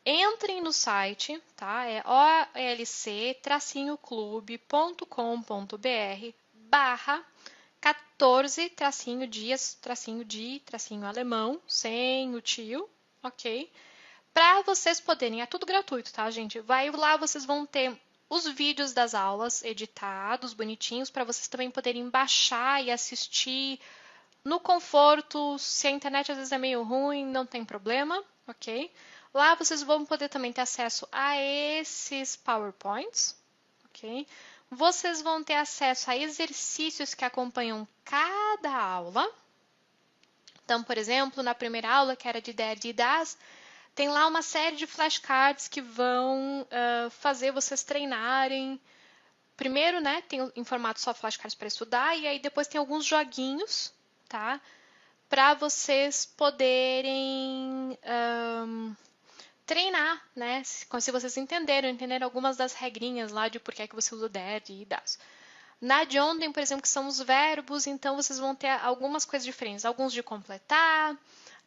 entrem no site, tá? É olc-clube.com.br 14-dias-de-alemão, sem o tio, ok? Para vocês poderem, é tudo gratuito, tá, gente? Vai lá, vocês vão ter os vídeos das aulas editados, bonitinhos, para vocês também poderem baixar e assistir no conforto. Se a internet às vezes é meio ruim, não tem problema, ok? Lá vocês vão poder também ter acesso a esses PowerPoints, ok? Vocês vão ter acesso a exercícios que acompanham cada aula. Então, por exemplo, na primeira aula, que era de Der, die, das, tem lá uma série de flashcards que vão fazer vocês treinarem. Primeiro, né, tem em formato só flashcards para estudar, e aí depois tem alguns joguinhos, tá? Para vocês poderem treinar, né? Se vocês entenderam algumas das regrinhas lá de por que você usa o der e das. Na de ontem, por exemplo, que são os verbos, então vocês vão ter algumas coisas diferentes. Alguns de completar,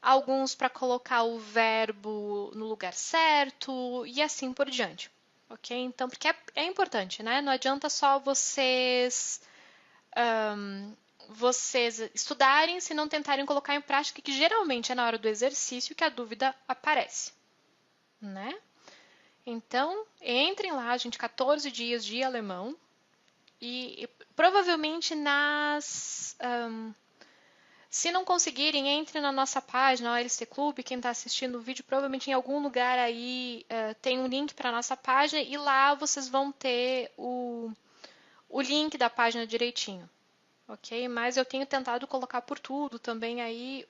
alguns para colocar o verbo no lugar certo e assim por diante. Ok? Então, porque é importante, né? Não adianta só vocês estudarem se não tentarem colocar em prática, que geralmente é na hora do exercício que a dúvida aparece, né? Então, entrem lá, gente, 14 dias de alemão e provavelmente se não conseguirem, entre na nossa página, o LC Clube, quem está assistindo o vídeo, provavelmente em algum lugar aí tem um link para a nossa página e lá vocês vão ter o link da página direitinho, ok? Mas eu tenho tentado colocar por tudo também aí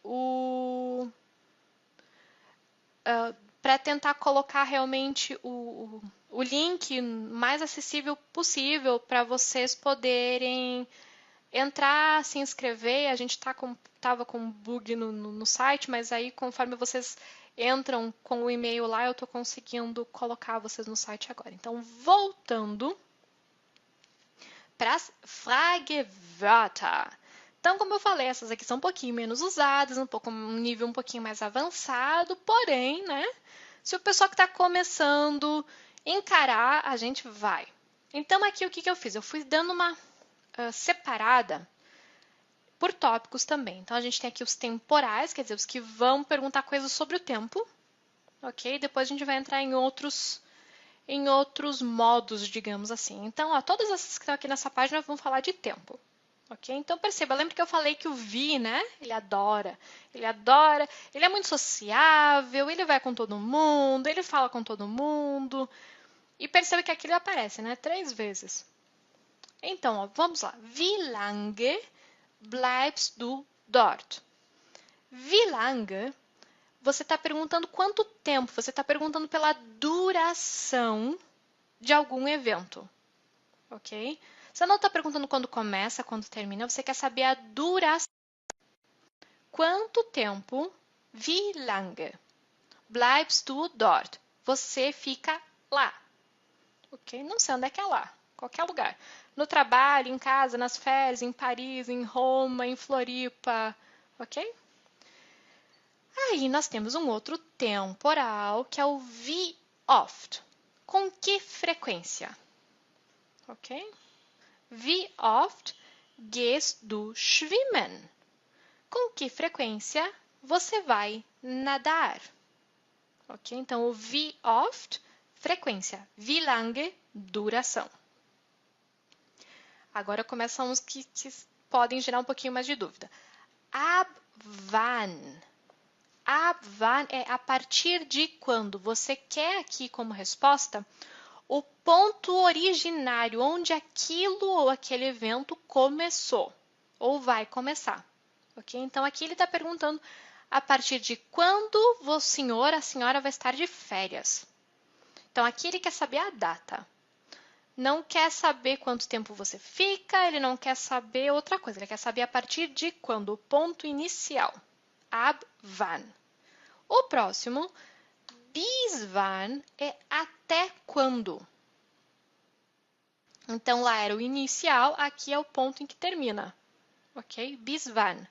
para tentar colocar realmente o link mais acessível possível para vocês poderem entrar, se inscrever. A gente tava com um bug no site, mas aí conforme vocês entram com o e-mail lá, eu estou conseguindo colocar vocês no site agora. Então, voltando para as Fragewörter. Então, como eu falei, essas aqui são um pouquinho menos usadas, um nível um pouquinho mais avançado, porém, né? Se o pessoal que está começando encarar, a gente vai. Então, aqui o que eu fiz? Eu fui dando uma separada por tópicos também. Então, a gente tem aqui os temporais, quer dizer, os que vão perguntar coisas sobre o tempo, ok? Depois a gente vai entrar em outros modos, digamos assim. Então, ó, todas essas que estão aqui nessa página vão falar de tempo. Ok? Então, perceba, lembra que eu falei que o Vi, né? Ele adora, ele é muito sociável, ele vai com todo mundo, ele fala com todo mundo. E perceba que aqui ele aparece, né? 3 vezes. Então, ó, vamos lá. Wie lange bleibst du dort? Wie lange, você está perguntando quanto tempo, você está perguntando pela duração de algum evento. Ok? Você não está perguntando quando começa, quando termina, você quer saber a duração. Quanto tempo, wie lange, bleibst du dort? Você fica lá. Ok? Não sei onde é que é lá. Qualquer lugar. No trabalho, em casa, nas férias, em Paris, em Roma, em Floripa. Ok? Aí nós temos um outro temporal, que é o wie oft. Com que frequência? Ok? Wie oft gehst du schwimmen? Com que frequência você vai nadar? Ok? Então, o wie oft, frequência. Wie lange, duração. Agora começam uns que podem gerar um pouquinho mais de dúvida. Ab wann? Ab wann é a partir de quando. Você quer aqui como resposta o ponto originário, onde aquilo ou aquele evento começou ou vai começar. Ok? Então, aqui ele está perguntando a partir de quando o senhor, a senhora vai estar de férias. Então, aqui ele quer saber a data. Não quer saber quanto tempo você fica, ele não quer saber outra coisa. Ele quer saber a partir de quando, o ponto inicial. Ab wann. O próximo, bis wann, é até quando. Então, lá era o inicial, aqui é o ponto em que termina. Ok? Bis wann.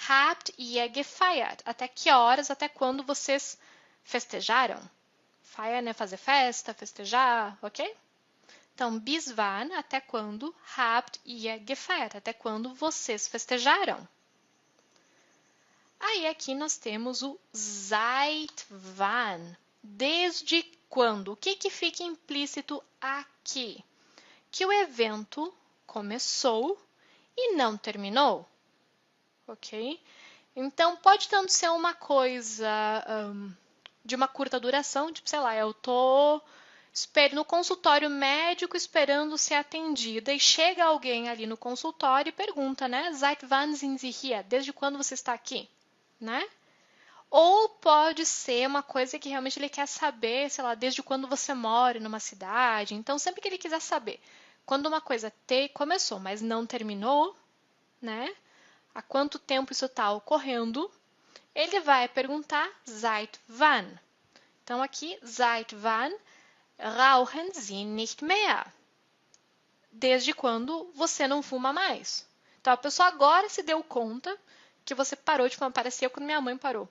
Habt ihr gefeiert? Até que horas, até quando vocês festejaram? Feiern é fazer festa, festejar, ok? Então, bis wann, até quando? Habt ihr gefeiert? Até quando vocês festejaram? Aí aqui nós temos o seit wann. Desde quando? O que fica implícito aqui? Que o evento começou e não terminou. Ok? Então, pode tanto ser uma coisa de uma curta duração, tipo, sei lá, eu tô no consultório médico esperando ser atendida e chega alguém ali no consultório e pergunta, né? Seit wann sind Sie hier? Desde quando você está aqui? Né? Ou pode ser uma coisa que realmente ele quer saber, sei lá, desde quando você mora numa cidade. Então, sempre que ele quiser saber quando uma coisa começou, mas não terminou, né? Há quanto tempo isso está ocorrendo, ele vai perguntar seit wann. Então, aqui, seit wann rauchen Sie nicht mehr? Desde quando você não fuma mais? Então, a pessoa agora se deu conta que você parou de fumar. Parecia quando minha mãe parou.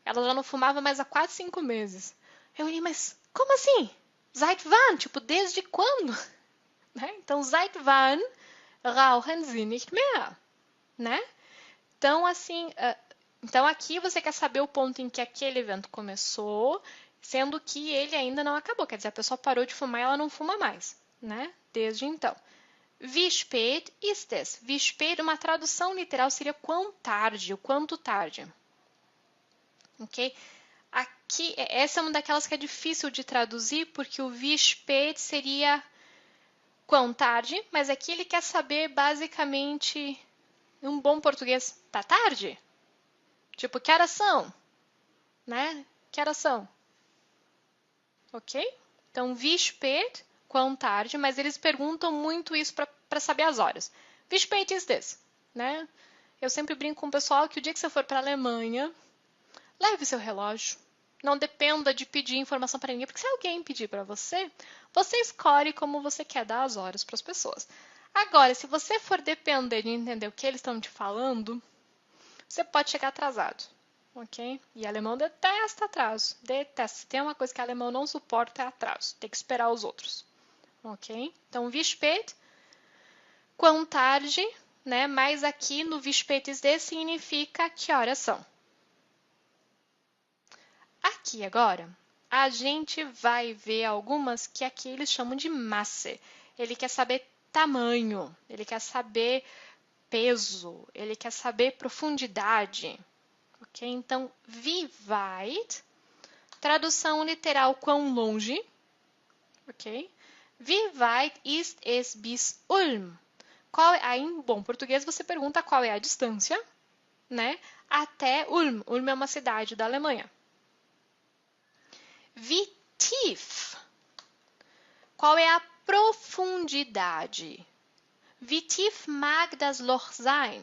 Ela já não fumava mais há quase 5 meses. Eu olhei, mas como assim? Seit wann? Tipo, desde quando? Né? Então, seit wann rauchen Sie nicht mehr? Né? Então, assim, então aqui você quer saber o ponto em que aquele evento começou, sendo que ele ainda não acabou. Quer dizer, a pessoa parou de fumar e ela não fuma mais, né? Desde então. Wie spät ist es? Wie spät, uma tradução literal seria quão tarde, o quanto tarde. Ok? Aqui, essa é uma daquelas que é difícil de traduzir, porque o wie spät seria quão tarde, mas aqui ele quer saber basicamente, em um bom português, tá tarde? Tipo, que horas são? Né? Que horas são? Ok? Então, wie spät, quão tarde, mas eles perguntam muito isso para saber as horas. Wie spät ist es? Né? Eu sempre brinco com o pessoal que o dia que você for para a Alemanha, leve seu relógio. Não dependa de pedir informação para ninguém, porque se alguém pedir para você, você escolhe como você quer dar as horas para as pessoas. Agora, se você for depender de entender o que eles estão te falando, você pode chegar atrasado, ok? E alemão detesta atraso, detesta. Se tem uma coisa que alemão não suporta é atraso, tem que esperar os outros, ok? Então, wie spät, quão tarde, né? Mas aqui no wie spät ist es significa que horas são. Aqui agora, a gente vai ver algumas que aqui eles chamam de Masse. Ele quer saber tamanho, ele quer saber peso, ele quer saber profundidade. Ok? Então, wie weit, tradução literal, quão longe. Ok? Wie weit ist es bis Ulm? Aí, em bom português, você pergunta qual é a distância, né, até Ulm. Ulm é uma cidade da Alemanha. Wie tief? Qual é a profundidade? Wie tief mag das Loch sein?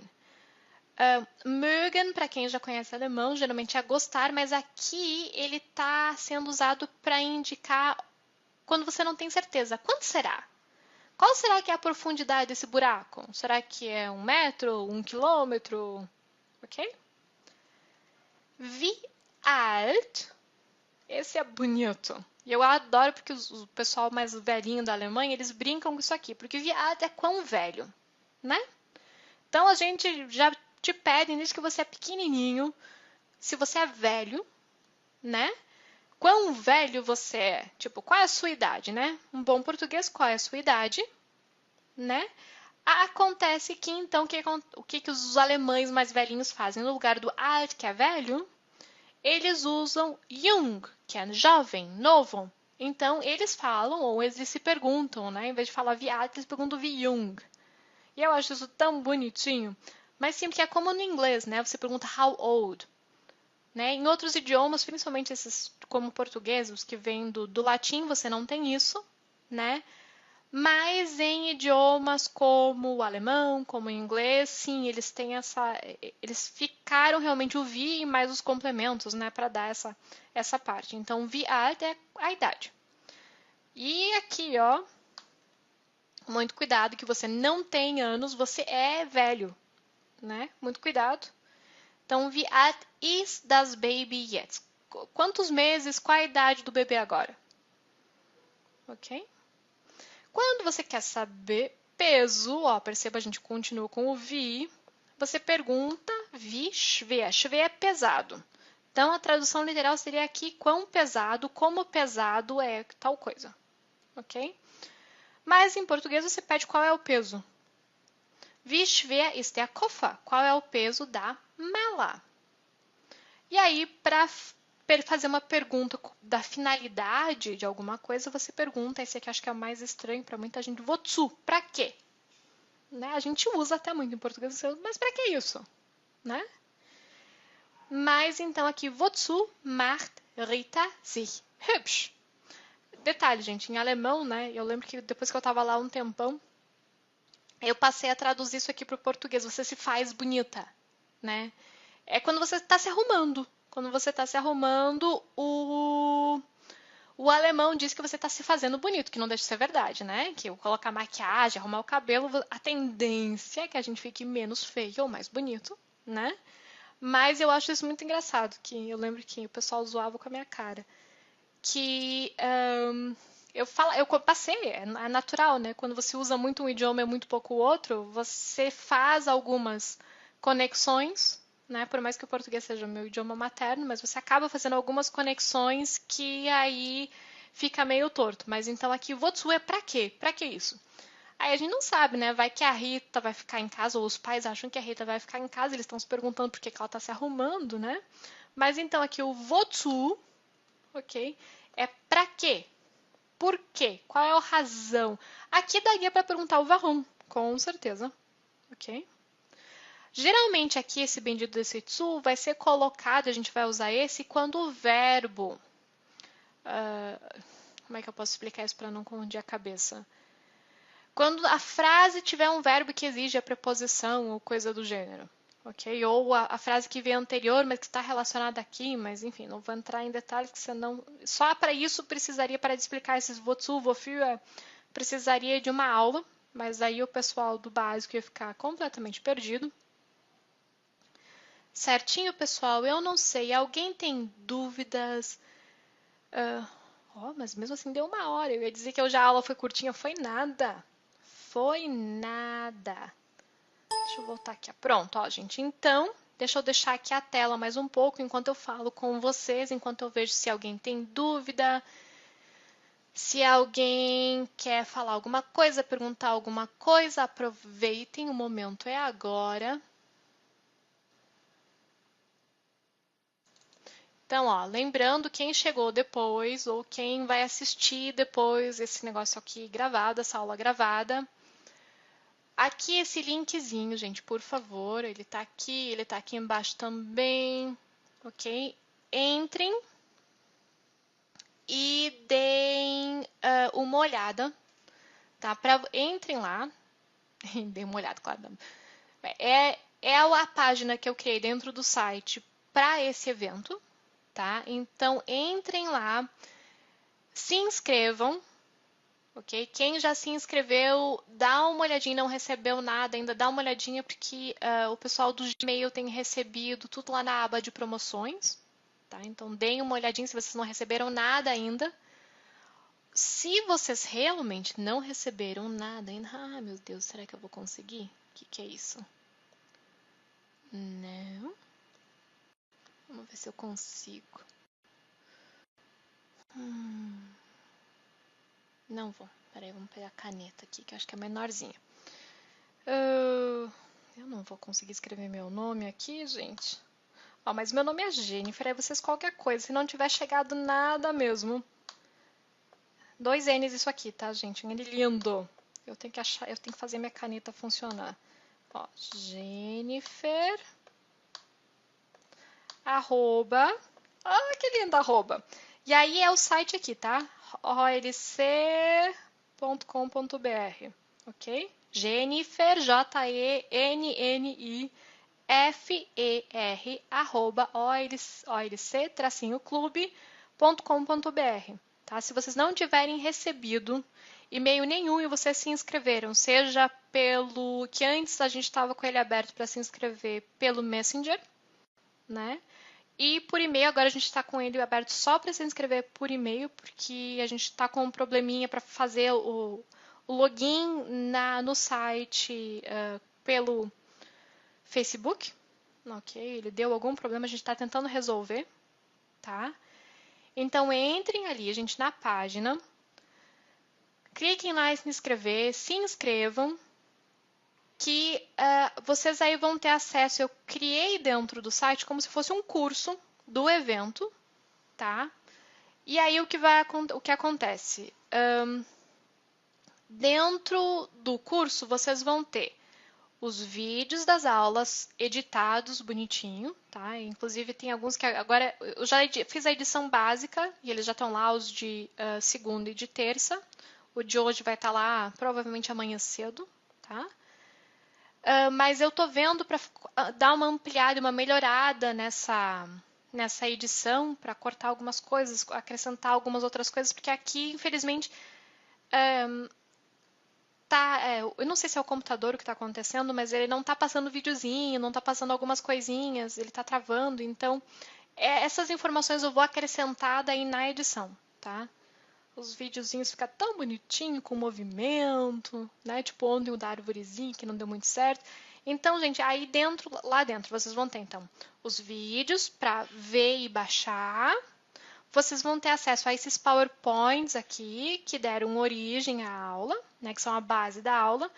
Mögen, para quem já conhece alemão, geralmente é gostar, mas aqui ele está sendo usado para indicar quando você não tem certeza. Quanto será? Qual será que é a profundidade desse buraco? Será que é 1 metro, 1 quilômetro? Ok? Wie alt? Esse é bonito. E eu adoro porque o pessoal mais velhinho da Alemanha, eles brincam com isso aqui. Porque wie alt é quão velho, né? Então, a gente já te pede, desde que você é pequenininho, se você é velho, né? Quão velho você é? Tipo, qual é a sua idade, né? Um bom português, qual é a sua idade, né? Acontece que, então, o que os alemães mais velhinhos fazem? No lugar do alt, que é velho, eles usam jung, que é jovem, novo. Então, eles falam, ou eles se perguntam, né? Em vez de falar wie alt, eles perguntam wie jung. E eu acho isso tão bonitinho. Mas sim, porque é como no inglês, né? Você pergunta how old. Né? Em outros idiomas, principalmente esses como português, os que vêm do latim, você não tem isso, né? Mas em idiomas como o alemão, como o inglês, sim, eles têm eles ficaram realmente o wie e mais os complementos, né, para dar essa parte. Então, wie alt é a idade. E aqui, ó, muito cuidado que você não tem anos, você é velho, né? Muito cuidado. Então, wie alt ist das Baby jetzt? Quantos meses, qual a idade do bebê agora? Ok? Quando você quer saber peso, ó, perceba, a gente continua com o wie, você pergunta wie schwer. Schwer é pesado. Então, a tradução literal seria aqui quão pesado, como pesado é tal coisa. Ok? Mas em português você pede qual é o peso. Wie schwer ist der Koffer? Qual é o peso da mala? E aí, para fazer uma pergunta da finalidade de alguma coisa, você pergunta, esse aqui acho que é o mais estranho para muita gente, wozu? Para quê? Né? A gente usa até muito em português, mas para que isso? Né? Mas então aqui, wozu macht Rita sich hübsch? Detalhe, gente, em alemão, né? Eu lembro que depois que eu estava lá um tempão, eu passei a traduzir isso aqui para o português. Você se faz bonita, né? É quando você está se arrumando. Quando você está se arrumando, o alemão diz que você está se fazendo bonito, que não deixa de ser verdade, né? Que eu colocar maquiagem, arrumar o cabelo, a tendência é que a gente fique menos feio ou mais bonito, né? Mas eu acho isso muito engraçado, que eu lembro que o pessoal zoava com a minha cara. Que eu passei, é natural, né? Quando você usa muito um idioma e muito pouco o outro, você faz algumas conexões, né? Por mais que o português seja o meu idioma materno, mas você acaba fazendo algumas conexões que aí fica meio torto. Mas então aqui, wozu é pra quê? Pra que isso? Aí a gente não sabe, né? Vai que a Rita vai ficar em casa, ou os pais acham que a Rita vai ficar em casa, eles estão se perguntando por que ela está se arrumando, né? Mas então aqui o wozu, ok? É pra quê? Por quê? Qual é a razão? Aqui daria para perguntar o warum, com certeza, ok? Geralmente aqui esse bendito desse zu vai ser colocado, a gente vai usar esse quando o verbo... como é que eu posso explicar isso para não confundir a cabeça? Quando a frase tiver um verbo que exige a preposição ou coisa do gênero, ok? Ou a frase que vem anterior, mas que está relacionada aqui, mas enfim, não vou entrar em detalhes que senão... Só para isso precisaria, para explicar esses wozu, wofür, precisaria de uma aula, mas aí o pessoal do básico ia ficar completamente perdido. Certinho, pessoal? Eu não sei. Alguém tem dúvidas? Mas mesmo assim deu 1 hora. Eu ia dizer que hoje a aula foi curtinha. Foi nada. Foi nada. Deixa eu voltar aqui. Pronto, ó, gente. Então, deixa eu deixar aqui a tela mais um pouco enquanto eu falo com vocês, enquanto eu vejo se alguém tem dúvida, se alguém quer falar alguma coisa, perguntar alguma coisa, aproveitem, o momento é agora. Então, ó, lembrando, quem chegou depois ou quem vai assistir depois esse negócio aqui gravado, essa aula gravada, aqui esse linkzinho, gente, por favor, ele tá aqui embaixo também, ok? Entrem e deem uma olhada, tá? Entrem lá, deem uma olhada, claro. É a página que eu criei dentro do site para esse evento, tá? Então, entrem lá, se inscrevam, ok? Quem já se inscreveu, dá uma olhadinha, não recebeu nada ainda, dá uma olhadinha, porque o pessoal do Gmail tem recebido tudo lá na aba de promoções, tá? Então, deem uma olhadinha se vocês não receberam nada ainda. Se vocês realmente não receberam nada ainda, meu Deus, será que eu vou conseguir? O que é isso? Não. Vamos ver se eu consigo. Não vou. Peraí, vamos pegar a caneta aqui, que eu acho que é menorzinha. Eu não vou conseguir escrever meu nome aqui, gente. Ó, mas meu nome é Jennifer, aí vocês qualquer coisa. Se não tiver chegado nada mesmo. 2 N's isso aqui, tá, gente? Um N lindo. Eu tenho que fazer minha caneta funcionar. Ó, Jennifer. Arroba. Ah, que lindo, arroba. E aí é o site aqui, tá? olc.com.br, ok? Jennifer, Jennifer, arroba olc-clube.com.br, tá? Se vocês não tiverem recebido e-mail nenhum e vocês se inscreveram, seja pelo que antes a gente estava com ele aberto para se inscrever pelo Messenger, né? E por e-mail, agora a gente está com ele aberto só para se inscrever por e-mail, porque a gente está com um probleminha para fazer o login no site pelo Facebook. Ok, ele deu algum problema, a gente está tentando resolver, tá? Então entrem ali, gente, na página, cliquem lá em se inscrever, se inscrevam, que vocês aí vão ter acesso. Eu criei dentro do site como se fosse um curso do evento, tá? E aí o que acontece? Dentro do curso vocês vão ter os vídeos das aulas editados bonitinho, tá? Inclusive tem alguns que agora eu já fiz a edição básica e eles já estão lá, os de segunda e de terça. O de hoje vai estar lá provavelmente amanhã cedo, tá? Mas eu tô vendo para dar uma ampliada, uma melhorada nessa edição, para cortar algumas coisas, acrescentar algumas outras coisas, porque aqui, infelizmente, eu não sei se é o computador o que está acontecendo, mas ele não está passando videozinho, não está passando algumas coisinhas, ele está travando, então essas informações eu vou acrescentar daí na edição, tá? Os videozinhos ficam tão bonitinho, com movimento, né? Tipo ontem o da arvorezinha, que não deu muito certo. Então, gente, aí lá dentro, vocês vão ter, então, os vídeos para ver e baixar. Vocês vão ter acesso a esses PowerPoints aqui, que deram origem à aula, né? Que são a base da aula.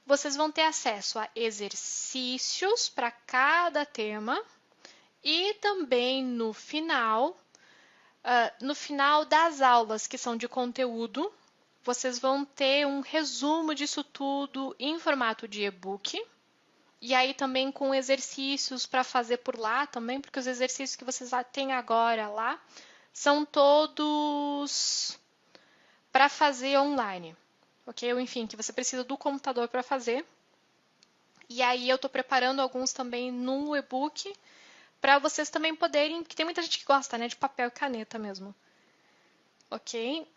Vocês vão ter acesso a exercícios para cada tema. E também no final das aulas que são de conteúdo, vocês vão ter um resumo disso tudo em formato de e-book. E aí também com exercícios para fazer por lá também, porque os exercícios que vocês têm agora lá são todos para fazer online, ok? Ou enfim, que você precisa do computador para fazer. E aí eu estou preparando alguns também no e-book para vocês também poderem, que tem muita gente que gosta, né, de papel e caneta mesmo, ok?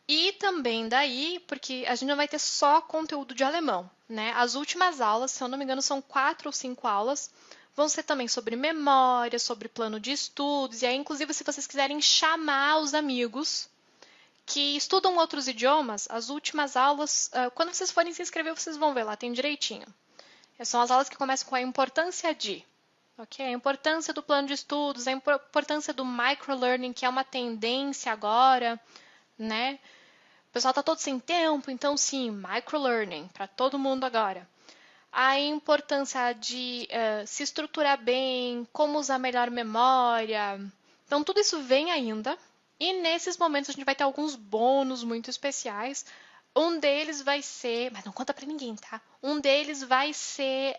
E também daí, porque a gente não vai ter só conteúdo de alemão, né? As últimas aulas, se eu não me engano, são 4 ou 5 aulas, vão ser também sobre memória, sobre plano de estudos, e aí, inclusive, se vocês quiserem chamar os amigos que estudam outros idiomas, as últimas aulas, quando vocês forem se inscrever, vocês vão ver lá, tem direitinho. São as aulas que começam com a importância de, ok? A importância do plano de estudos, a importância do microlearning, que é uma tendência agora, né? O pessoal está todo sem tempo, então sim, microlearning para todo mundo agora. A importância de se estruturar bem, como usar melhor memória. Então, tudo isso vem ainda. E nesses momentos a gente vai ter alguns bônus muito especiais. Um deles vai ser, mas não conta para ninguém, tá? Um deles vai ser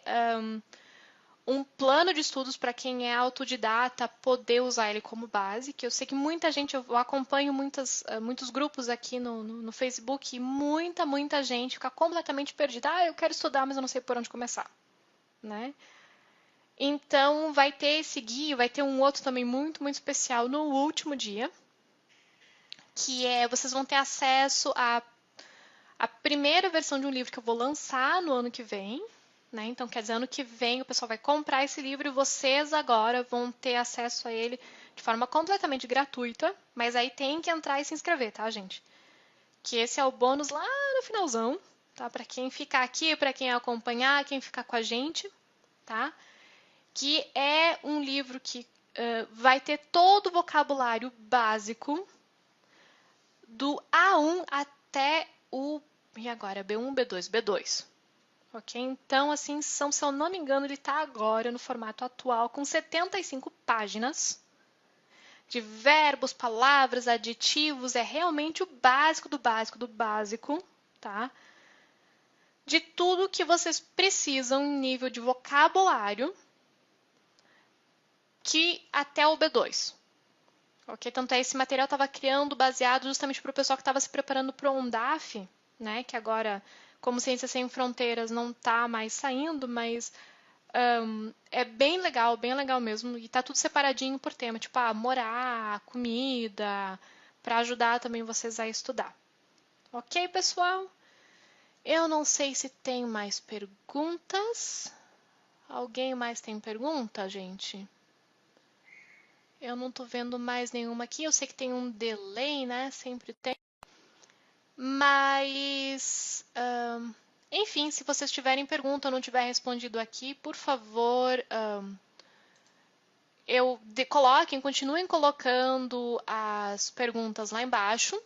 um plano de estudos para quem é autodidata poder usar ele como base, que eu sei que muita gente, eu acompanho muitos grupos aqui no Facebook e muita gente fica completamente perdida. Ah, eu quero estudar, mas eu não sei por onde começar, né? Então, vai ter esse guia, vai ter um outro também muito especial no último dia, que é, vocês vão ter acesso à primeira versão de um livro que eu vou lançar no ano que vem, né? Então, quer dizer, ano que vem o pessoal vai comprar esse livro e vocês agora vão ter acesso a ele de forma completamente gratuita, mas aí tem que entrar e se inscrever, tá, gente? Que esse é o bônus lá no finalzão, tá? Para quem ficar aqui, para quem acompanhar, quem ficar com a gente, tá? Que é um livro que vai ter todo o vocabulário básico do A1 até o, e agora, B1, B2, B2. Ok? Então, assim, se eu não me engano, ele está agora no formato atual com 75 páginas de verbos, palavras, adjetivos. É realmente o básico do básico do básico, tá? De tudo que vocês precisam em nível de vocabulário que até o B2. Ok? Tanto é esse material estava criando baseado justamente para o pessoal que estava se preparando para o ONDAF, né? Que agora, como Ciências Sem Fronteiras não está mais saindo, mas é bem legal mesmo. E tá tudo separadinho por tema, tipo, morar, comida, para ajudar também vocês a estudar. Ok, pessoal? Eu não sei se tem mais perguntas. Alguém mais tem pergunta, gente? Eu não tô vendo mais nenhuma aqui. Eu sei que tem um delay, né? Sempre tem. Mas, enfim, se vocês tiverem pergunta ou não tiver respondido aqui, por favor, continuem colocando as perguntas lá embaixo,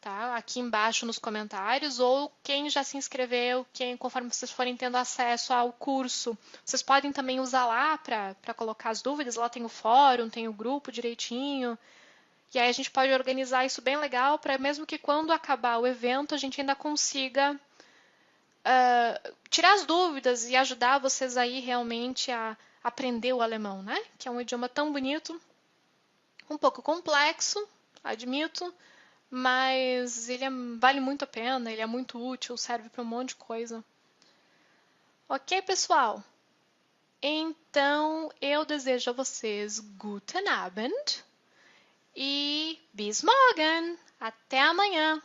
tá? Aqui embaixo nos comentários, ou quem já se inscreveu, conforme vocês forem tendo acesso ao curso, vocês podem também usar lá para colocar as dúvidas. Lá tem o fórum, tem o grupo direitinho. E aí a gente pode organizar isso bem legal para mesmo que quando acabar o evento a gente ainda consiga tirar as dúvidas e ajudar vocês aí realmente a aprender o alemão, né? Que é um idioma tão bonito, um pouco complexo, admito, mas ele vale muito a pena, ele é muito útil, serve para um monte de coisa. Ok, pessoal? Então, eu desejo a vocês Guten Abend e bis morgen! Até amanhã!